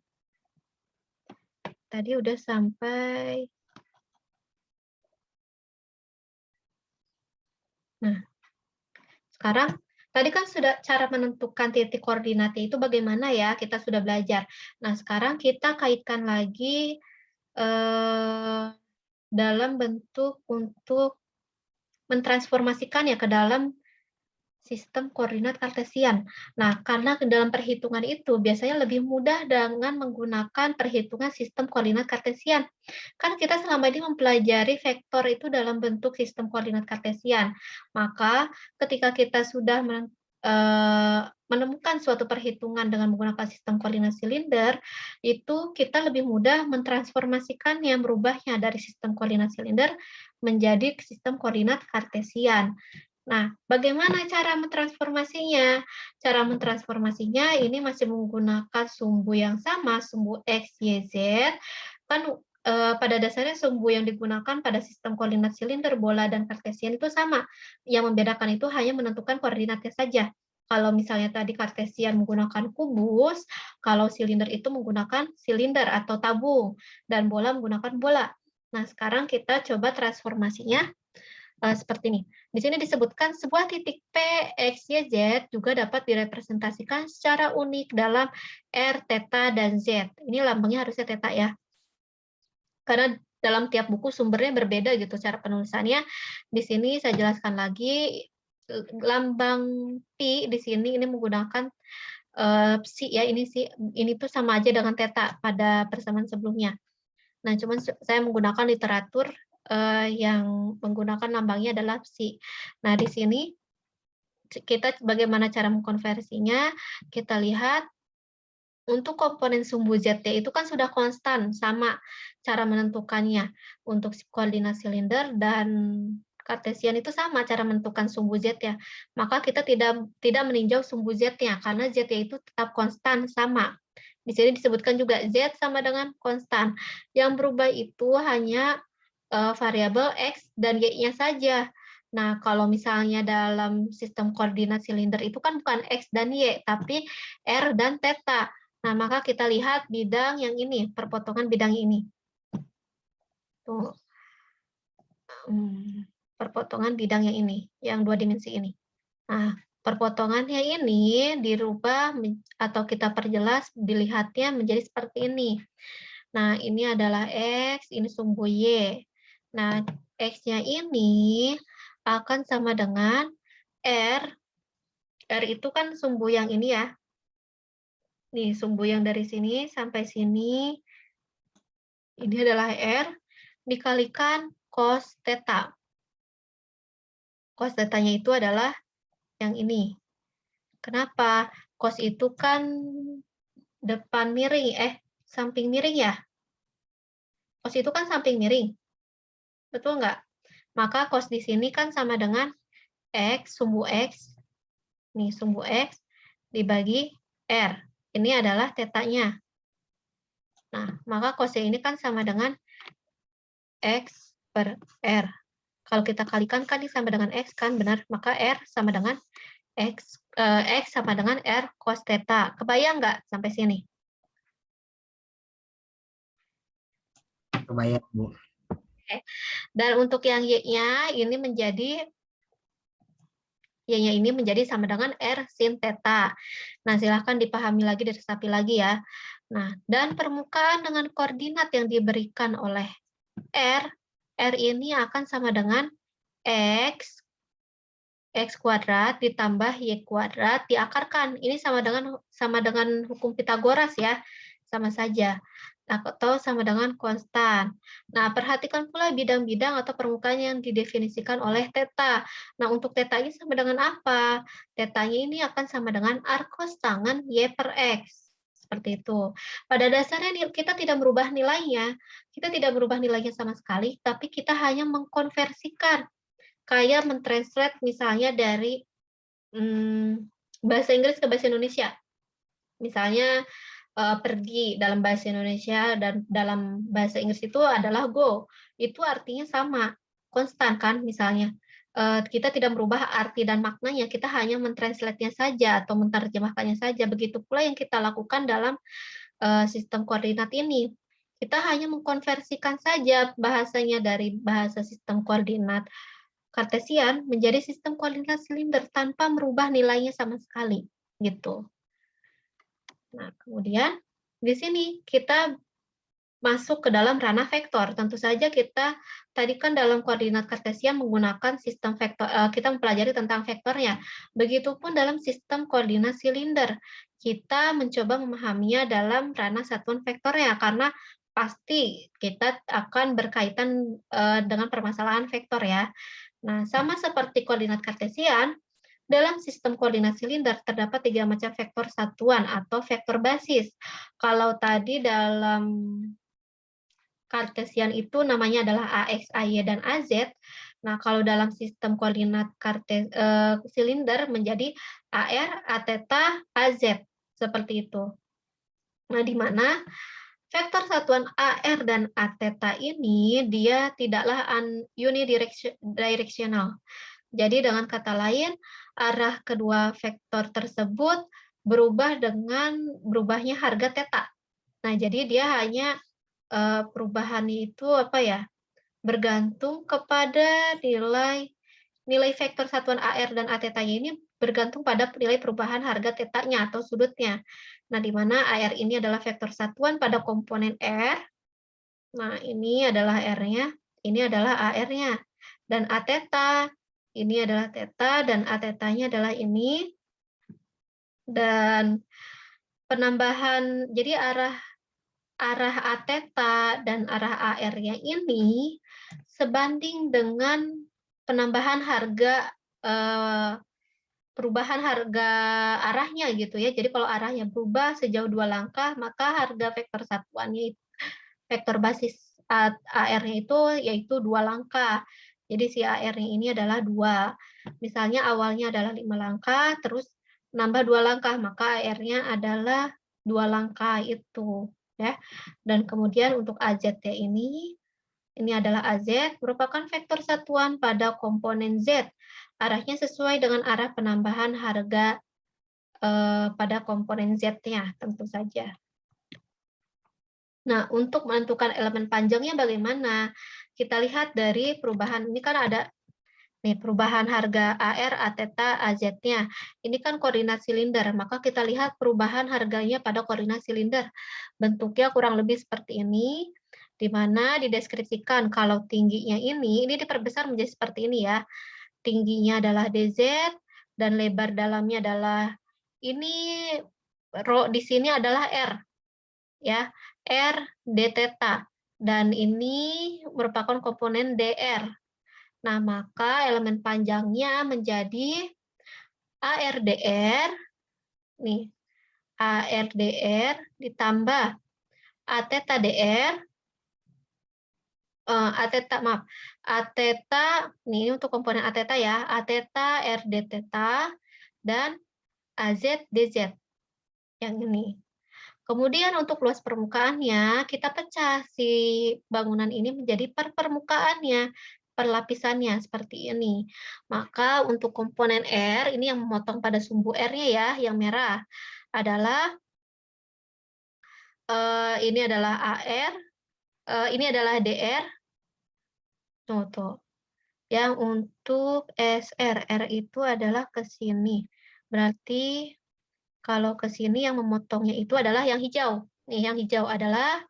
Tadi udah sampai. Nah, sekarang tadi kan sudah cara menentukan titik koordinatnya itu bagaimana ya, kita sudah belajar. Nah, sekarang kita kaitkan lagi dalam bentuk untuk mentransformasikannya ke dalam sistem koordinat kartesian. Nah, karena ke dalam perhitungan itu biasanya lebih mudah dengan menggunakan perhitungan sistem koordinat kartesian. Kan kita selama ini mempelajari vektor itu dalam bentuk sistem koordinat kartesian. Maka ketika kita sudah menemukan suatu perhitungan dengan menggunakan sistem koordinat silinder, itu kita lebih mudah mentransformasikannya, merubahnya dari sistem koordinat silinder menjadi sistem koordinat kartesian. Nah, bagaimana cara mentransformasinya? Cara mentransformasinya ini masih menggunakan sumbu yang sama, sumbu X, Y, Z. Kan pada dasarnya sumbu yang digunakan pada sistem koordinat silinder, bola, dan kartesian itu sama. Yang membedakan itu hanya menentukan koordinatnya saja. Kalau misalnya tadi kartesian menggunakan kubus, kalau silinder itu menggunakan silinder atau tabung, dan bola menggunakan bola. Nah, sekarang kita coba transformasinya seperti ini. Di sini disebutkan sebuah titik P, X, Y, Z juga dapat direpresentasikan secara unik dalam R, theta, dan Z. Ini lambangnya harusnya theta ya. Karena dalam tiap buku sumbernya berbeda gitu cara penulisannya. Di sini saya jelaskan lagi lambang pi di sini ini menggunakan psi ya, ini tuh sama aja dengan theta pada persamaan sebelumnya. Nah, cuman saya menggunakan literatur yang menggunakan lambangnya adalah psi. Nah, di sini kita bagaimana cara mengkonversinya, kita lihat untuk komponen sumbu Z itu kan sudah konstan, sama cara menentukannya. Untuk koordinat silinder dan kartesian itu sama cara menentukan sumbu Z ya. Maka kita tidak meninjau sumbu Z-nya, karena Z-nya itu tetap konstan, sama. Di sini disebutkan juga Z sama dengan konstan. Yang berubah itu hanya variabel X dan Y-nya saja. Nah, kalau misalnya dalam sistem koordinat silinder itu kan bukan X dan Y, tapi R dan theta. Nah, maka kita lihat bidang yang ini, perpotongan bidang ini. Tuh. Perpotongan bidang yang ini, yang 2 dimensi ini. Nah, perpotongannya ini dirubah atau kita perjelas dilihatnya menjadi seperti ini. Nah, ini adalah X, ini sumbu Y. Nah, X-nya ini akan sama dengan R. R itu kan sumbu yang ini ya. Nih, sumbu yang dari sini sampai sini. Ini adalah R dikalikan cos theta. Cos theta-nya itu adalah yang ini. Kenapa? Cos itu kan depan miring, samping miring ya? Cos itu kan samping miring. Betul nggak? Maka cos di sini kan sama dengan X, sumbu X. Nih, sumbu X dibagi R. Ini adalah tetanya. Nah, maka cosnya ini kan sama dengan X per R. Kalau kita kalikan kan ini sama dengan X kan, benar? Maka R sama dengan X sama dengan R cos theta. Kebayang nggak sampai sini? Kebayang, Bu. Dan untuk yang Y-nya ini menjadi Y-nya ini menjadi sama dengan R sin theta. Nah, silahkan dipahami lagi, diresapi lagi ya. Nah, dan permukaan dengan koordinat yang diberikan oleh R ini akan sama dengan X X kuadrat ditambah Y kuadrat diakarkan. Ini sama dengan hukum Pitagoras ya, sama saja. Atau sama dengan konstan. Nah, perhatikan pula bidang-bidang atau permukaan yang didefinisikan oleh theta. Nah, untuk theta ini sama dengan apa? Tetanya ini akan sama dengan arkos tangen Y per X. Seperti itu. Pada dasarnya kita tidak merubah nilainya. Kita tidak merubah nilainya sama sekali, tapi kita hanya mengkonversikan. Kayak mentranslate misalnya dari bahasa Inggris ke bahasa Indonesia. Misalnya pergi dalam bahasa Indonesia dan dalam bahasa Inggris itu adalah go. Itu artinya sama, konstan kan misalnya. Kita tidak merubah arti dan maknanya, kita hanya mentranslate-nya saja atau menerjemahkannya saja. Begitu pula yang kita lakukan dalam sistem koordinat ini. Kita hanya mengkonversikan saja bahasanya dari bahasa sistem koordinat Kartesian menjadi sistem koordinat silinder tanpa merubah nilainya sama sekali, gitu. Nah, kemudian di sini kita masuk ke dalam ranah vektor. Tentu saja kita tadi kan dalam koordinat Kartesian menggunakan sistem vektor, kita mempelajari tentang vektornya. Begitupun dalam sistem koordinat silinder, kita mencoba memahaminya dalam ranah satuan vektornya, karena pasti kita akan berkaitan dengan permasalahan vektor ya. Nah, sama seperti koordinat Kartesian, dalam sistem koordinat silinder terdapat 3 macam vektor satuan atau vektor basis. Kalau tadi dalam Kartesian itu namanya adalah AX, AY, dan AZ. Nah, kalau dalam sistem koordinat silinder menjadi AR, ATheta, AZ. Seperti itu. Nah, di mana vektor satuan AR dan ATheta ini dia tidaklah unidirectional. Jadi dengan kata lain, arah kedua vektor tersebut berubah dengan berubahnya harga theta. Nah, jadi dia hanya perubahan itu apa ya? Bergantung kepada nilai vektor satuan AR dan ATheta-nya ini bergantung pada nilai perubahan harga theta-nya atau sudutnya. Nah, di mana AR ini adalah vektor satuan pada komponen R. Nah, ini adalah R-nya, ini adalah AR-nya. Dan ATheta ini adalah theta dan atheta-nya adalah ini. Dan penambahan, jadi arah atheta dan arah AR-nya ini sebanding dengan penambahan harga, perubahan harga arahnya gitu ya. Jadi kalau arahnya berubah sejauh 2 langkah, maka harga vektor satuannya, vektor basis AR-nya itu yaitu 2 langkah. Jadi si AR-nya ini adalah 2. Misalnya awalnya adalah 5 langkah, terus nambah 2 langkah, maka AR-nya adalah 2 langkah itu. Ya. Dan kemudian untuk AZ-nya ini adalah AZ, merupakan vektor satuan pada komponen Z. Arahnya sesuai dengan arah penambahan harga pada komponen Z-nya, tentu saja. Nah, untuk menentukan elemen panjangnya bagaimana? Kita lihat dari perubahan, ini kan ada nih perubahan harga AR, ATheta, AZ-nya. Ini kan koordinat silinder, maka kita lihat perubahan harganya pada koordinat silinder. Bentuknya kurang lebih seperti ini, di mana dideskripsikan kalau tingginya ini diperbesar menjadi seperti ini ya. Tingginya adalah DZ, dan lebar dalamnya adalah ini, di sini adalah R. Ya, R d theta, dan ini merupakan komponen dr. Nah, maka elemen panjangnya menjadi ARDR, nih, ARDR ditambah ATheta dr, ATheta, nih untuk komponen ATheta ya, ATheta RD theta, dan AZ DZ, yang ini. Kemudian untuk luas permukaannya, kita pecah si bangunan ini menjadi per permukaannya, per lapisannya, seperti ini. Maka untuk komponen R, ini yang memotong pada sumbu R-nya ya, yang merah, adalah, ini adalah AR, ini adalah DR, tuh. Yang untuk SR, R itu adalah ke sini. Berarti kalau ke sini yang memotongnya itu adalah yang hijau. Nih, yang hijau adalah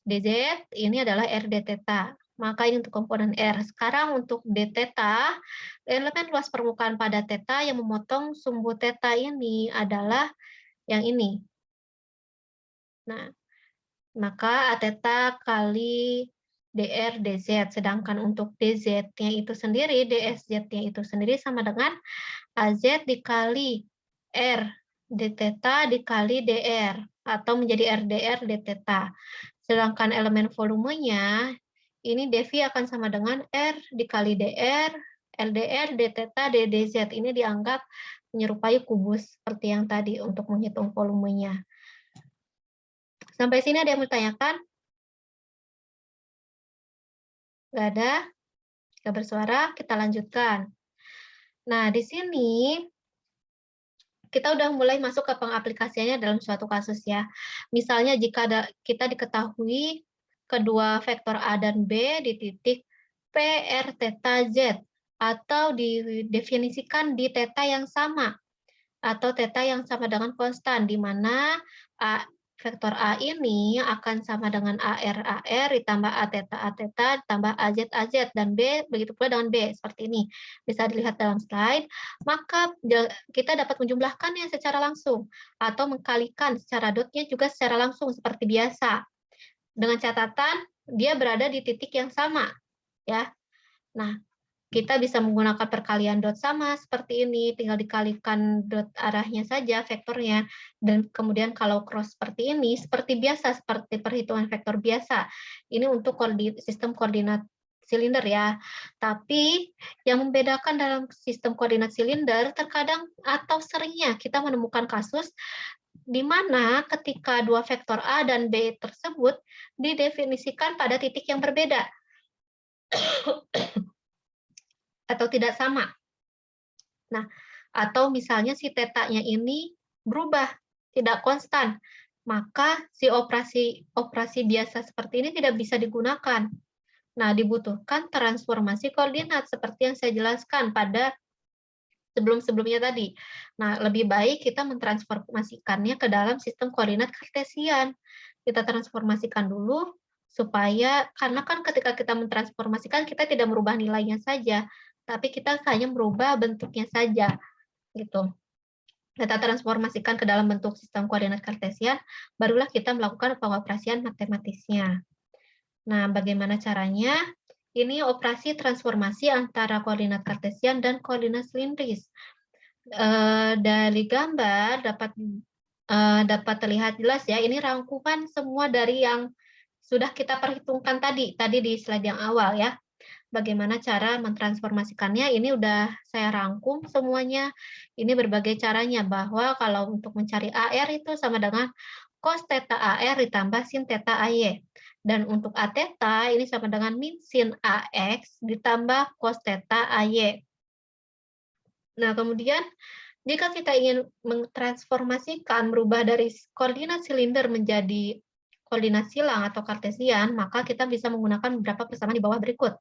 DZ, ini adalah RD theta. Maka ini untuk komponen R. Sekarang untuk d theta, elemen luas permukaan pada theta yang memotong sumbu theta ini adalah yang ini. Nah, maka A theta kali dr dz, sedangkan untuk dz-nya itu sendiri, dsz-nya itu sendiri sama dengan az dikali r d theta dikali dr, atau menjadi rdr d theta. Sedangkan elemen volumenya, ini dV akan sama dengan R dikali dr, LDR, d theta, ddz. Ini dianggap menyerupai kubus seperti yang tadi untuk menghitung volumenya. Sampai sini ada yang bertanyakan? Nggak ada? Nggak bersuara, kita lanjutkan. Nah, di sini kita udah mulai masuk ke pengaplikasiannya dalam suatu kasus ya. Misalnya jika kita diketahui kedua vektor A dan B di titik P, R, theta, Z, atau didefinisikan di theta yang sama, atau theta yang sama dengan konstan, di mana vektor A ini akan sama dengan AR ditambah A theta ditambah AZ dan B begitu pula dengan B seperti ini. Bisa dilihat dalam slide. Maka kita dapat menjumlahkannya secara langsung atau mengkalikan secara dotnya juga secara langsung seperti biasa. Dengan catatan dia berada di titik yang sama, ya. Nah, kita bisa menggunakan perkalian dot sama seperti ini, tinggal dikalikan dot arahnya saja, vektornya, dan kemudian kalau cross seperti ini, seperti biasa, seperti perhitungan vektor biasa. Ini untuk sistem koordinat silinder ya. Tapi yang membedakan dalam sistem koordinat silinder, terkadang atau seringnya kita menemukan kasus di mana ketika dua vektor A dan B tersebut didefinisikan pada titik yang berbeda. Atau tidak sama. Nah, atau misalnya si tetanya ini berubah, tidak konstan, maka si operasi biasa seperti ini tidak bisa digunakan. Nah, dibutuhkan transformasi koordinat seperti yang saya jelaskan pada sebelum-sebelumnya tadi. Nah, lebih baik kita mentransformasikannya ke dalam sistem koordinat kartesian. Kita transformasikan dulu supaya, karena kan ketika kita mentransformasikan kita tidak merubah nilainya saja, tapi kita hanya merubah bentuknya saja, gitu. Kita transformasikan ke dalam bentuk sistem koordinat kartesian, barulah kita melakukan pengoperasian matematisnya. Nah, bagaimana caranya? Ini operasi transformasi antara koordinat kartesian dan koordinat silindris. Dari gambar dapat terlihat jelas ya, ini rangkuman semua dari yang sudah kita perhitungkan tadi di slide yang awal ya. Bagaimana cara mentransformasikannya, ini udah saya rangkum semuanya. Ini berbagai caranya, bahwa kalau untuk mencari AR itu sama dengan cos theta AR ditambah sin theta AY. Dan untuk A theta ini sama dengan min sin AX ditambah cos theta AY. Nah, kemudian jika kita ingin mentransformasikan, merubah dari koordinat silinder menjadi koordinat silang atau kartesian, maka kita bisa menggunakan beberapa persamaan di bawah berikut,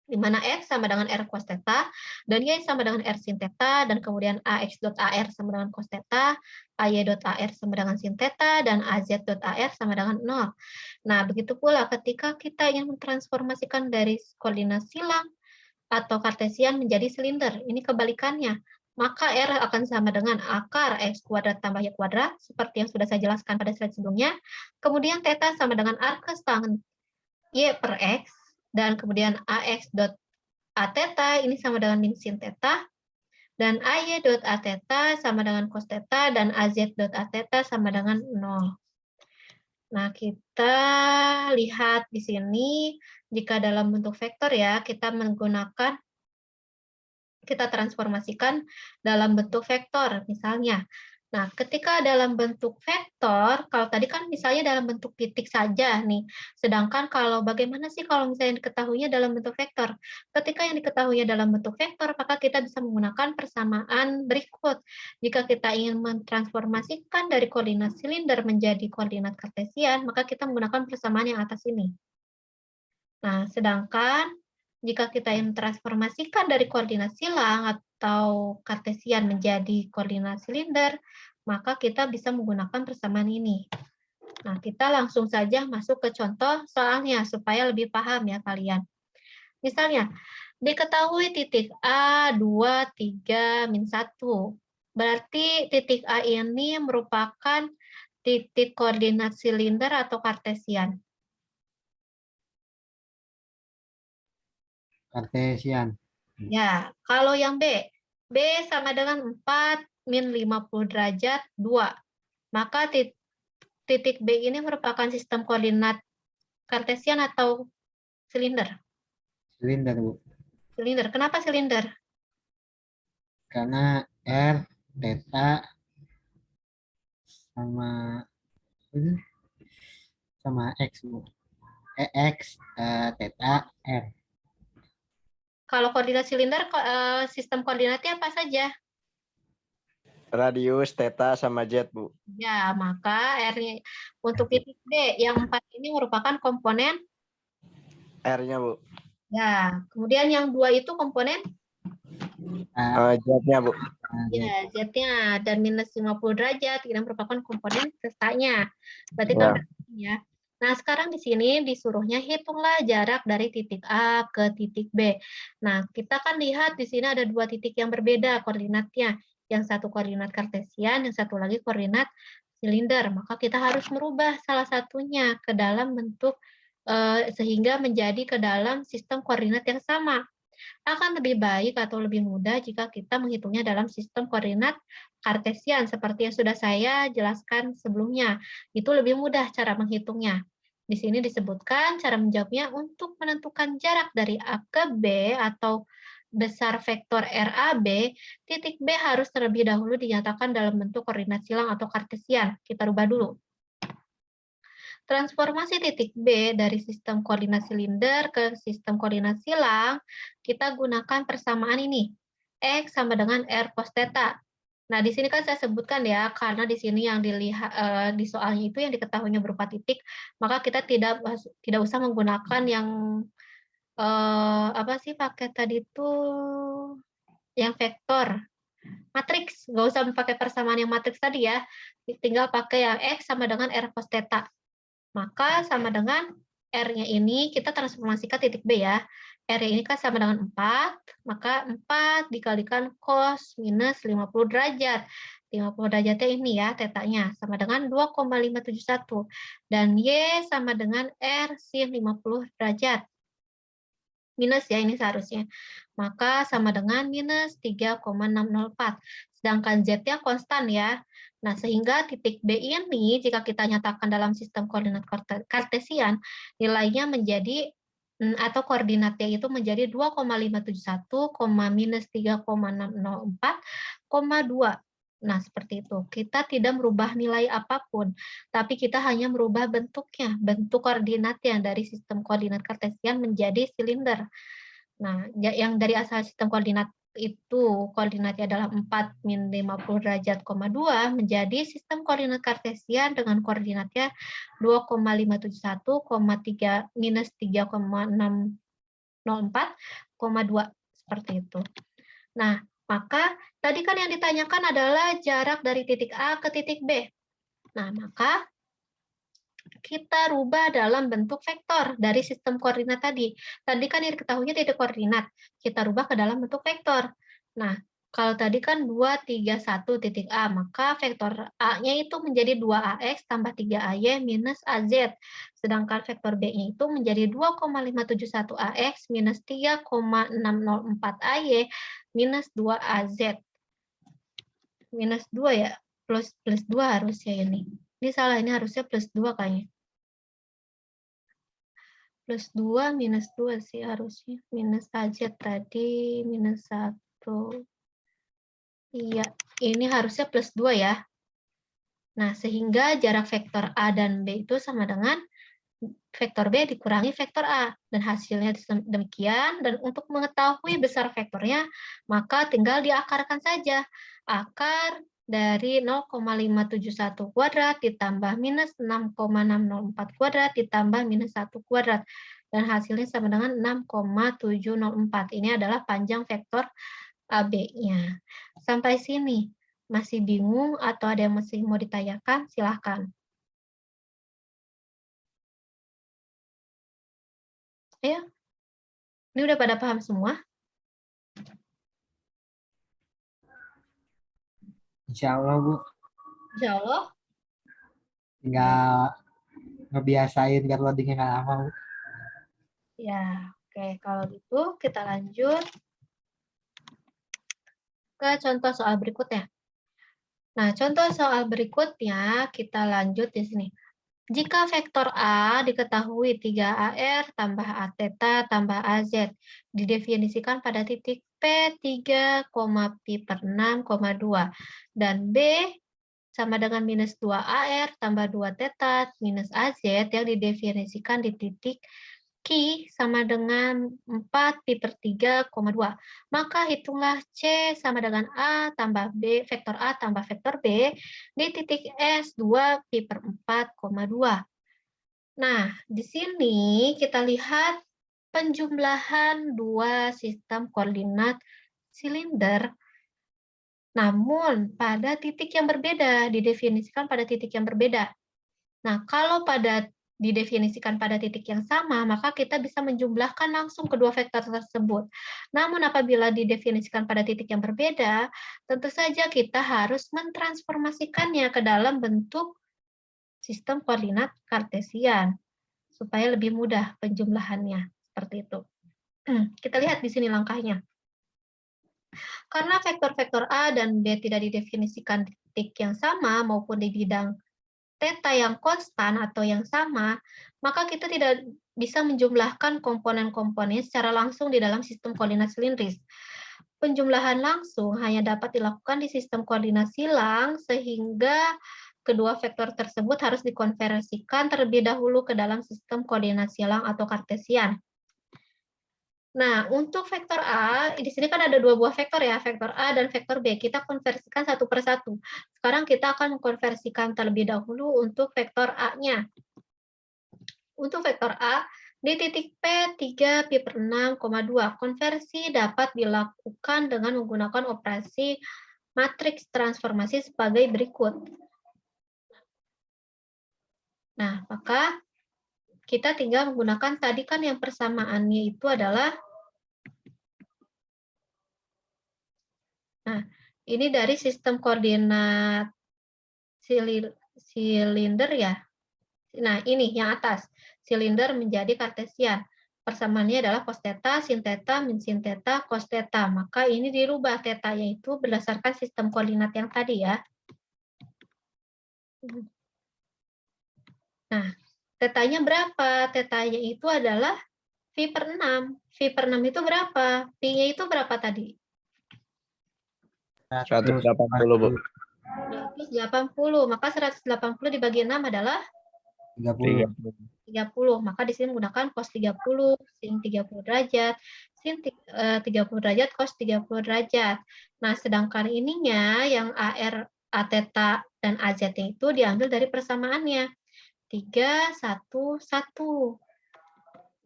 di mana X sama dengan R cos theta, dan Y sama dengan R sin theta, dan kemudian AX dot AR sama dengan cos theta, AY dot AR sama dengan sin theta, dan AZ dot AR sama dengan 0. Nah, begitu pula ketika kita ingin mentransformasikan dari koordinat silang atau kartesian menjadi silinder, ini kebalikannya. Maka R akan sama dengan akar X kuadrat tambah Y kuadrat, seperti yang sudah saya jelaskan pada slide sebelumnya. Kemudian theta sama dengan arkes tangen Y per X, dan kemudian AX dot A theta ini sama dengan min sin theta, dan AY dot A theta sama dengan cos theta, dan AZ dot A theta sama dengan 0. Nah, kita lihat di sini, jika dalam bentuk vektor ya, kita transformasikan dalam bentuk vektor, misalnya. Nah, ketika dalam bentuk vektor, kalau tadi kan misalnya dalam bentuk titik saja nih, sedangkan kalau bagaimana sih kalau misalnya diketahuinya dalam bentuk vektor? Ketika yang diketahuinya dalam bentuk vektor, maka kita bisa menggunakan persamaan berikut. Jika kita ingin mentransformasikan dari koordinat silinder menjadi koordinat kartesian, maka kita menggunakan persamaan yang atas ini. Nah, sedangkan jika kita ingin transformasikan dari koordinat silang atau kartesian menjadi koordinat silinder, maka kita bisa menggunakan persamaan ini. Nah, kita langsung saja masuk ke contoh soalnya supaya lebih paham ya kalian. Misalnya, diketahui titik A, 2, 3, min 1. Berarti titik A ini merupakan titik koordinat silinder atau kartesian. Kartesian. Ya, kalau yang B, B sama dengan 4 min 50 derajat 2. Maka titik B ini merupakan sistem koordinat kartesian atau silinder? Silinder, Bu. Silinder. Kenapa silinder? Karena R, theta, sama X, Bu. X, theta, R. Kalau koordinat silinder, sistem koordinatnya apa saja? Radius, theta, sama Z, Bu. Ya, maka R untuk titik B yang 4 ini merupakan komponen. R-nya, Bu. Ya, kemudian yang 2 itu komponen. Z-nya, Bu. Ya, Z-nya dan minus 50 derajat ini merupakan komponen tetanya. Berarti Ya. kan ya. Nah, sekarang di sini disuruhnya hitunglah jarak dari titik A ke titik B. Nah, kita kan lihat di sini ada 2 titik yang berbeda koordinatnya. Yang satu koordinat kartesian, yang satu lagi koordinat silinder. Maka kita harus merubah salah satunya ke dalam bentuk sehingga menjadi ke dalam sistem koordinat yang sama. Akan lebih baik atau lebih mudah jika kita menghitungnya dalam sistem koordinat kartesian seperti yang sudah saya jelaskan sebelumnya. Itu lebih mudah cara menghitungnya. Di sini disebutkan cara menjawabnya untuk menentukan jarak dari A ke B atau besar vektor RAB, titik B harus terlebih dahulu dinyatakan dalam bentuk koordinat silang atau kartesian. Kita rubah dulu. Transformasi titik B dari sistem koordinat silinder ke sistem koordinat silang, kita gunakan persamaan ini. X sama dengan R cos theta. Nah, di sini kan saya sebutkan ya, karena di sini yang dilihat di soalnya itu yang diketahuinya berupa titik, maka kita tidak usah menggunakan yang apa sih pakai tadi itu yang vektor matriks, nggak usah pakai persamaan yang matriks tadi ya, tinggal pakai yang X sama dengan R cos theta. Maka sama dengan R-nya ini kita transformasikan titik B ya. R-nya ini kan sama dengan 4, maka 4 dikalikan cos minus 50 derajat. 50 derajatnya ini ya, tetanya, sama dengan 2,571. Dan Y sama dengan R sin 50 derajat. Minus ya ini seharusnya. Maka sama dengan minus 3,604. Sedangkan Z-nya konstan ya. Nah, sehingga titik B ini jika kita nyatakan dalam sistem koordinat kartesian, nilainya menjadi atau koordinatnya itu menjadi 2,571, minus 3,604,2. Nah, seperti itu. Kita tidak merubah nilai apapun, tapi kita hanya merubah bentuknya, bentuk koordinatnya dari sistem koordinat kartesian menjadi silinder. Nah, yang dari asal sistem koordinat itu koordinatnya adalah 4 min 50 derajat, 2 menjadi sistem koordinat kartesian dengan koordinatnya 2,571, 3 minus 3,604,2 seperti itu. Nah, maka tadi kan yang ditanyakan adalah jarak dari titik A ke titik B. Nah, maka kita rubah dalam bentuk vektor dari sistem koordinat tadi. Tadi kan yang diketahuinya titik koordinat. Kita rubah ke dalam bentuk vektor. Nah, kalau tadi kan 2, 3, 1 titik A, maka vektor A-nya itu menjadi 2AX tambah 3AY minus AZ. Sedangkan vektor B-nya itu menjadi 2,571AX minus 3,604AY minus 2AZ. Minus 2 ya, plus 2 harusnya ini. Ini salah, ini harusnya plus 2 kayaknya. Plus 2, minus 2 sih harusnya. Minus AZ tadi, minus 1. Iya, ini harusnya plus 2 ya. Nah, sehingga jarak vektor A dan B itu sama dengan vektor B dikurangi vektor A. Dan hasilnya demikian. Dan untuk mengetahui besar vektornya, maka tinggal diakarkan saja. Akar dari 0,571 kuadrat ditambah minus 6,604 kuadrat ditambah minus 1 kuadrat. Dan hasilnya sama dengan 6,704. Ini adalah panjang vektor AB-nya. Sampai sini. Masih bingung atau ada yang masih mau ditanyakan? Silahkan. Ayo. Ini udah pada paham semua? Insya Allah, Bu. Insya Allah. Tinggal ngebiasain biar loadingnya nggak lama, Bu. Ya, oke. Kalau gitu kita lanjut ke contoh soal berikutnya. Nah, contoh soal berikutnya kita lanjut di sini. Jika vektor A diketahui 3AR tambah A theta tambah AZ didefinisikan pada titik P3, pi per 6,2 dan B sama dengan minus 2AR tambah 2 theta minus AZ yang didefinisikan di titik Q sama dengan 4 pi per 3,2. Maka hitunglah C sama dengan A tambah B, vektor A tambah vektor B di titik S 2 pi per 4,2. Nah, di sini kita lihat penjumlahan dua sistem koordinat silinder, namun pada titik yang berbeda, didefinisikan pada titik yang berbeda. Nah, kalau didefinisikan pada titik yang sama, maka kita bisa menjumlahkan langsung kedua vektor tersebut. Namun apabila didefinisikan pada titik yang berbeda, tentu saja kita harus mentransformasikannya ke dalam bentuk sistem koordinat kartesian supaya lebih mudah penjumlahannya. Seperti itu. Kita lihat di sini langkahnya. Karena vektor-vektor A dan B tidak didefinisikan di titik yang sama maupun di bidang theta yang konstan atau yang sama, maka kita tidak bisa menjumlahkan komponen-komponen secara langsung di dalam sistem koordinat silindris. Penjumlahan langsung hanya dapat dilakukan di sistem koordinat silang, sehingga kedua vektor tersebut harus dikonversikan terlebih dahulu ke dalam sistem koordinat silang atau kartesian. Nah, untuk vektor A, di sini kan ada dua buah vektor ya, vektor A dan vektor B. Kita konversikan satu per satu. Sekarang kita akan mengkonversikan terlebih dahulu untuk vektor A-nya. Untuk vektor A, di titik P 3 pi per 6,2, konversi dapat dilakukan dengan menggunakan operasi matriks transformasi sebagai berikut. Nah, maka kita tinggal menggunakan tadi kan yang persamaannya itu adalah, nah, ini dari sistem koordinat silinder ya. Nah, ini yang atas, silinder menjadi kartesian. Persamaannya adalah cos theta, sin theta, min sin theta, cos theta. Maka ini dirubah theta yaitu berdasarkan sistem koordinat yang tadi ya. Nah, tetanya berapa? Tetanya itu adalah V per 6. V per 6 itu berapa? Pi-nya itu berapa tadi? 180, Bu. 180. Maka 180 dibagi 6 adalah 30. 30. Maka di sini menggunakan cos 30, sin 30 derajat, sin 30 derajat, cos 30 derajat. Nah, sedangkan ininya yang AR, A theta, dan AZ itu diambil dari persamaannya. 3, 1, 1.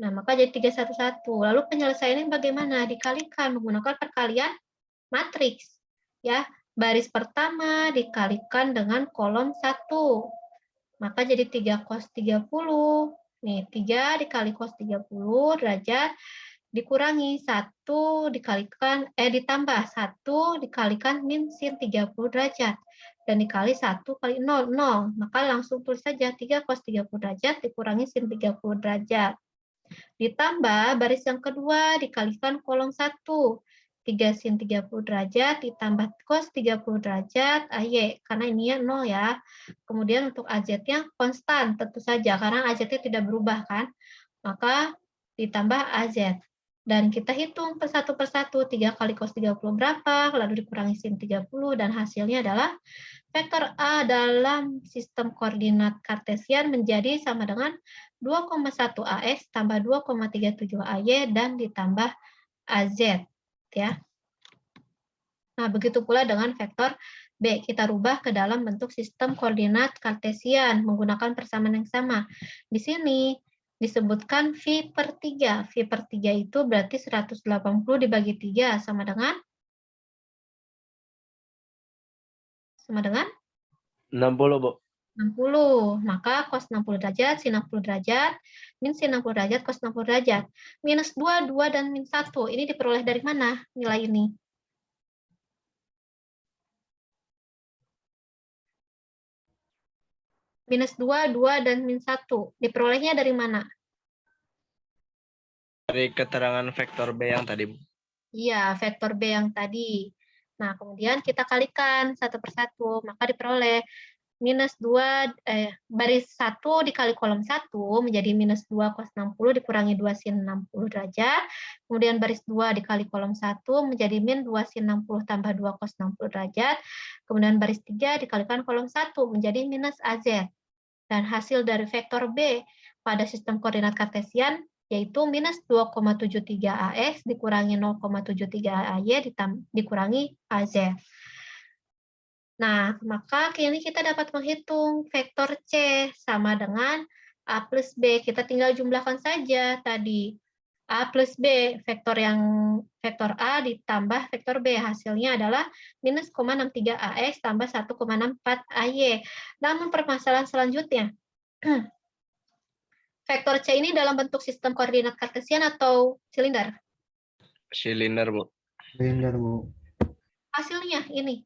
Nah, maka jadi 3, 1, 1. Lalu penyelesaiannya bagaimana? Dikalikan menggunakan perkalian matriks. Ya, baris pertama dikalikan dengan kolom 1. Maka jadi 3 cos 30. Nih, 3 dikali cos 30 derajat dikurangi 1 dikalikan ditambah 1 dikalikan min sin 30 derajat dan dikali 1 kali 0, 0. Maka langsung tulis saja 3 cos 30 derajat dikurangi sin 30 derajat. Ditambah baris yang kedua dikalikan kolom 1. 3 sin 30 derajat ditambah cos 30 derajat AY, karena ini ya 0 ya. Kemudian untuk AZ-nya konstan tentu saja, karena AZ-nya tidak berubah kan. Maka ditambah AZ. Dan kita hitung persatu persatu, 3 kali cos 30 berapa, lalu dikurangi sin 30, dan hasilnya adalah vektor A dalam sistem koordinat kartesian menjadi sama dengan 2,1 AX tambah 2,37 AY dan ditambah AZ. Ya. Nah, begitu pula dengan vektor B, kita rubah ke dalam bentuk sistem koordinat kartesian menggunakan persamaan yang sama. Di sini disebutkan V per 3. V per 3 itu berarti 180 dibagi 3 sama dengan 60, Bu. 60. Maka cos 60 derajat, sin 60 derajat, min sin 60 derajat, cos 60 derajat. Minus 2, 2, dan min 1. Ini diperoleh dari mana nilai ini? Minus 2, 2, dan min 1. Diperolehnya dari mana? Dari keterangan vektor B yang tadi, Bu. Iya, vektor B yang tadi. Nah, kemudian kita kalikan satu persatu, maka diperoleh minus 2, baris 1 dikali kolom 1 menjadi minus 2 cos 60 dikurangi 2 sin 60 derajat. Kemudian baris 2 dikali kolom 1 menjadi min 2 sin 60 tambah 2 cos 60 derajat. Kemudian baris 3 dikalikan kolom 1 menjadi minus AZ. Dan hasil dari vektor B pada sistem koordinat kartesian yaitu minus 2,73 AX dikurangi 0,73 AY dikurangi AZ. Nah, maka kini kita dapat menghitung vektor C sama dengan A plus B. Kita tinggal jumlahkan saja tadi. A plus B, vektor A ditambah vektor B. Hasilnya adalah minus 0,63 AX tambah 1,64 AY. Namun permasalahan selanjutnya, vektor C ini dalam bentuk sistem koordinat kartesian atau silinder? Silinder, Bu. Silinder, Bu. Hasilnya ini.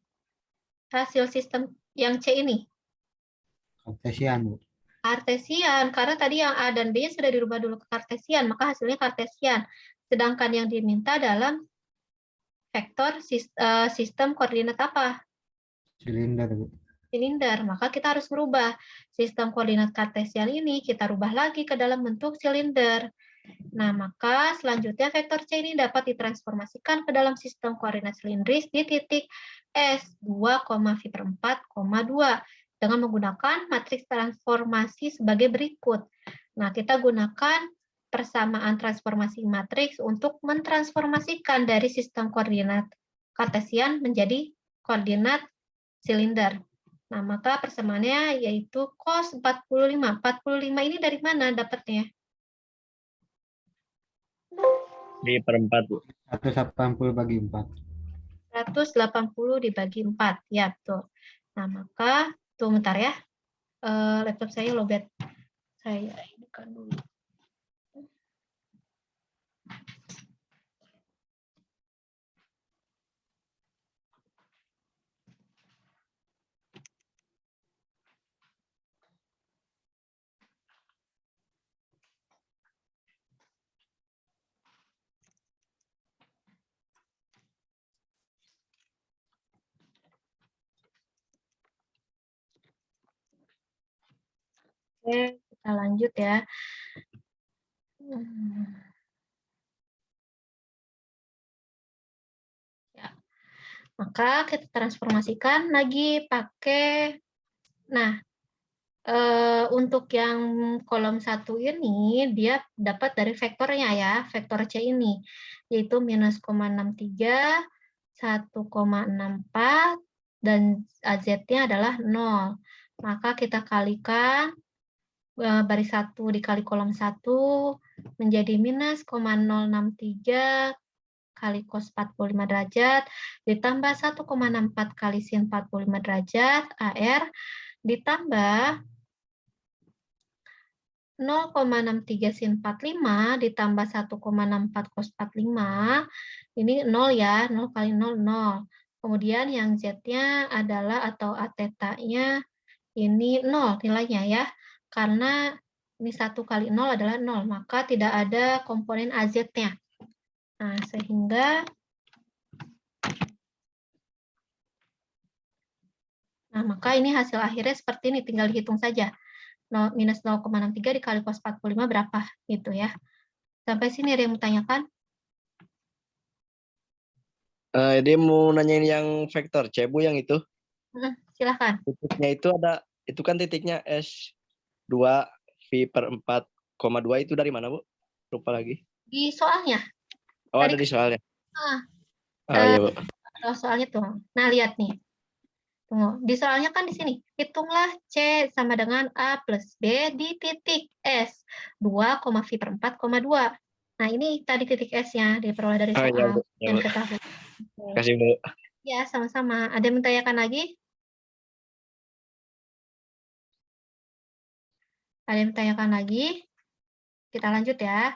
Hasil sistem yang C ini. Kartesian, Bu. Kartesian, karena tadi yang A dan B sudah dirubah dulu ke kartesian, maka hasilnya kartesian. Sedangkan yang diminta dalam vektor sistem koordinat apa? Silinder, Bu. Silinder, maka kita harus merubah sistem koordinat kartesian ini, kita rubah lagi ke dalam bentuk silinder. Nah, maka selanjutnya vektor C ini dapat ditransformasikan ke dalam sistem koordinat silindris di titik S 2, V per 4, 2 dengan menggunakan matriks transformasi sebagai berikut. Nah, kita gunakan persamaan transformasi matriks untuk mentransformasikan dari sistem koordinat kartesian menjadi koordinat silinder. Nah, maka persamaannya yaitu cos 45. 45 ini dari mana dapatnya? Di perempat, Bu. 180 bagi 4. 180 dibagi 4. Ya, betul. Nah, maka, tunggu bentar ya. Laptop saya lowbat. Saya hidupkan dulu. Oke, kita lanjut ya. Ya. Maka kita transformasikan lagi pakai, nah, untuk yang kolom 1 ini, dia dapat dari vektornya ya, vektor C ini, yaitu minus 0,63, 1,64, dan AZ-nya adalah 0. Maka kita kalikan baris 1 dikali kolom 1 menjadi minus 0,063 kali cos 45 derajat ditambah 1,64 kali sin 45 derajat AR ditambah 0,63 sin 45 ditambah 1,64 cos 45, ini 0 ya, 0 kali 0, 0. Kemudian yang Z-nya adalah atau A theta-nya ini 0 nilainya ya, karena ini 1 kali 0 adalah 0, maka tidak ada komponen AZ-nya. Nah, sehingga maka ini hasil akhirnya seperti ini, tinggal dihitung saja. Minus 0,63 dikali cos 45 berapa? Gitu ya. Sampai sini ada yang mau tanyakan? Dia mau nanyain yang vektor C, Bu, yang itu. Silahkan. Titiknya itu ada, itu kan titiknya S2 V per 4,2 itu dari mana, Bu? Lupa lagi. Di soalnya. Oh, Tadi ada di soalnya. iya, Bu. Soalnya tuh. Nah, lihat nih. Tunggu. Di soalnya kan di sini. Hitunglah C sama dengan A plus B di titik S. 2, V per 4,2. Nah, ini tadi titik S-nya diperoleh dari soal. Iya, Bu. Ya, Bu. Terima kasih, Bu. Ya, sama-sama. Ada yang menanyakan lagi? Ada yang ditanyakan lagi? Kita lanjut ya.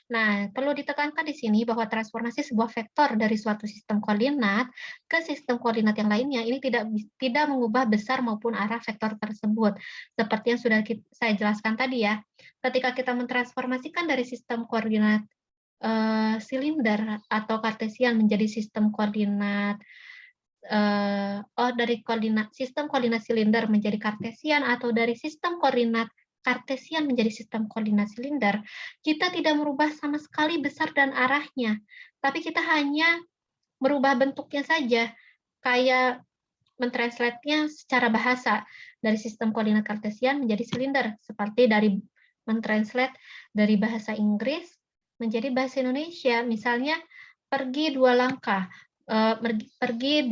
Nah, perlu ditekankan di sini bahwa transformasi sebuah vektor dari suatu sistem koordinat ke sistem koordinat yang lainnya ini tidak mengubah besar maupun arah vektor tersebut. Seperti yang sudah saya jelaskan tadi ya. Ketika kita mentransformasikan dari sistem koordinat silinder atau kartesian menjadi sistem koordinat dari sistem koordinat silinder menjadi kartesian atau dari sistem koordinat kartesian menjadi sistem koordinat silinder, kita tidak merubah sama sekali besar dan arahnya, tapi kita hanya merubah bentuknya saja, kayak mentranslate-nya secara bahasa dari sistem koordinat kartesian menjadi silinder, seperti dari mentranslate dari bahasa Inggris menjadi bahasa Indonesia, misalnya pergi 2 langkah, pergi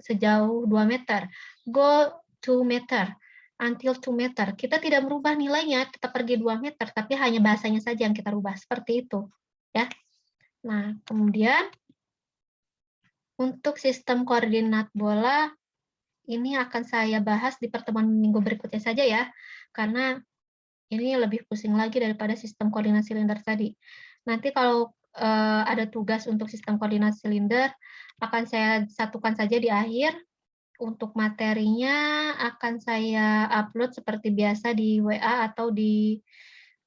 sejauh 2 meter, go 2 meter, until 2 meter. Kita tidak merubah nilainya, kita pergi 2 meter, tapi hanya bahasanya saja yang kita rubah, seperti itu. Ya. Nah, kemudian untuk sistem koordinat bola, ini akan saya bahas di pertemuan minggu berikutnya saja ya, karena ini lebih pusing lagi daripada sistem koordinat silinder tadi. Nanti kalau ada tugas untuk sistem koordinat silinder, akan saya satukan saja di akhir. Untuk materinya akan saya upload seperti biasa di WA atau di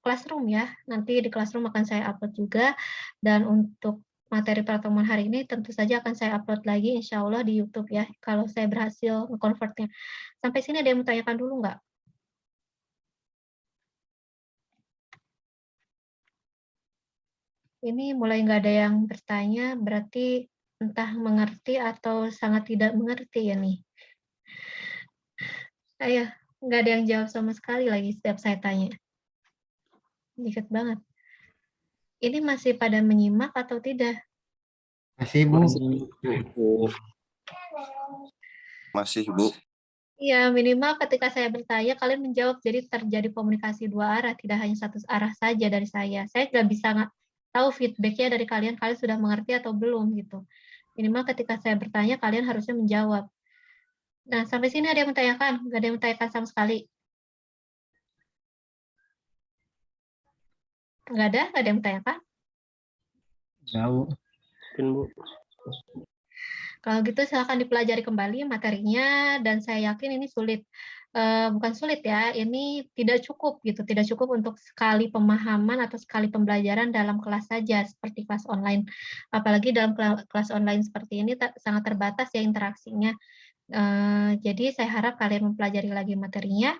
Classroom ya. Nanti di Classroom akan saya upload juga. Dan untuk materi pertemuan hari ini tentu saja akan saya upload lagi insya Allah di YouTube ya, kalau saya berhasil convertnya. Sampai sini ada yang mau tanyakan dulu nggak? Ini mulai nggak ada yang bertanya, berarti entah mengerti atau sangat tidak mengerti ya nih. Ayo, nggak ada yang jawab sama sekali lagi setiap saya tanya. Dikit banget. Ini masih pada menyimak atau tidak? Masih, Bu. Masih, Bu. Iya, minimal ketika saya bertanya, kalian menjawab. Jadi terjadi komunikasi 2 arah, tidak hanya 1 arah saja dari saya. Saya tidak bisa tahu feedback-nya dari kalian sudah mengerti atau belum gitu. Minimal ketika saya bertanya, kalian harusnya menjawab. Nah, sampai sini ada yang menanyakan? Nggak ada yang menanyakan sama sekali? Nggak ada yang menanyakan? Tahu. Bu. Kalau gitu silakan dipelajari kembali materinya, dan saya yakin ini sulit. Bukan sulit ya, ini tidak cukup gitu, tidak cukup untuk sekali pemahaman atau sekali pembelajaran dalam kelas saja seperti kelas online. Apalagi dalam kelas online seperti ini sangat terbatas ya interaksinya. Jadi saya harap kalian mempelajari lagi materinya.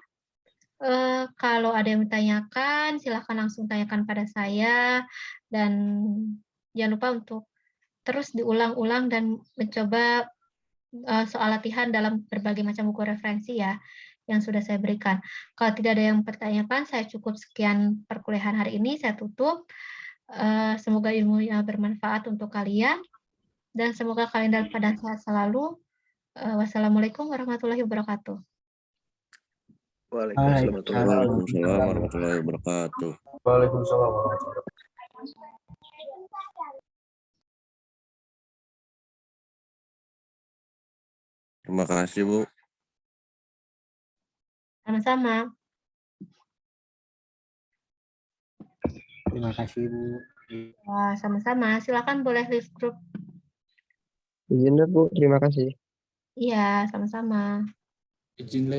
Kalau ada yang ditanyakan, silahkan langsung tanyakan pada saya, dan jangan lupa untuk terus diulang-ulang dan mencoba soal latihan dalam berbagai macam buku referensi ya yang sudah saya berikan. Kalau tidak ada yang pertanyakan, saya cukup sekian perkuliahan hari ini, saya tutup. Semoga ilmunya bermanfaat untuk kalian, dan semoga kalian dalam keadaan sehat selalu. Wassalamualaikum warahmatullahi wabarakatuh. Waalaikumsalam warahmatullahi wabarakatuh. Waalaikumsalam warahmatullahi wabarakatuh. Terima kasih, Bu. Sama-sama. Terima kasih, Bu. Wah, sama-sama. Silakan boleh list grup. Izin Bu, terima kasih. Iya, sama-sama. Izin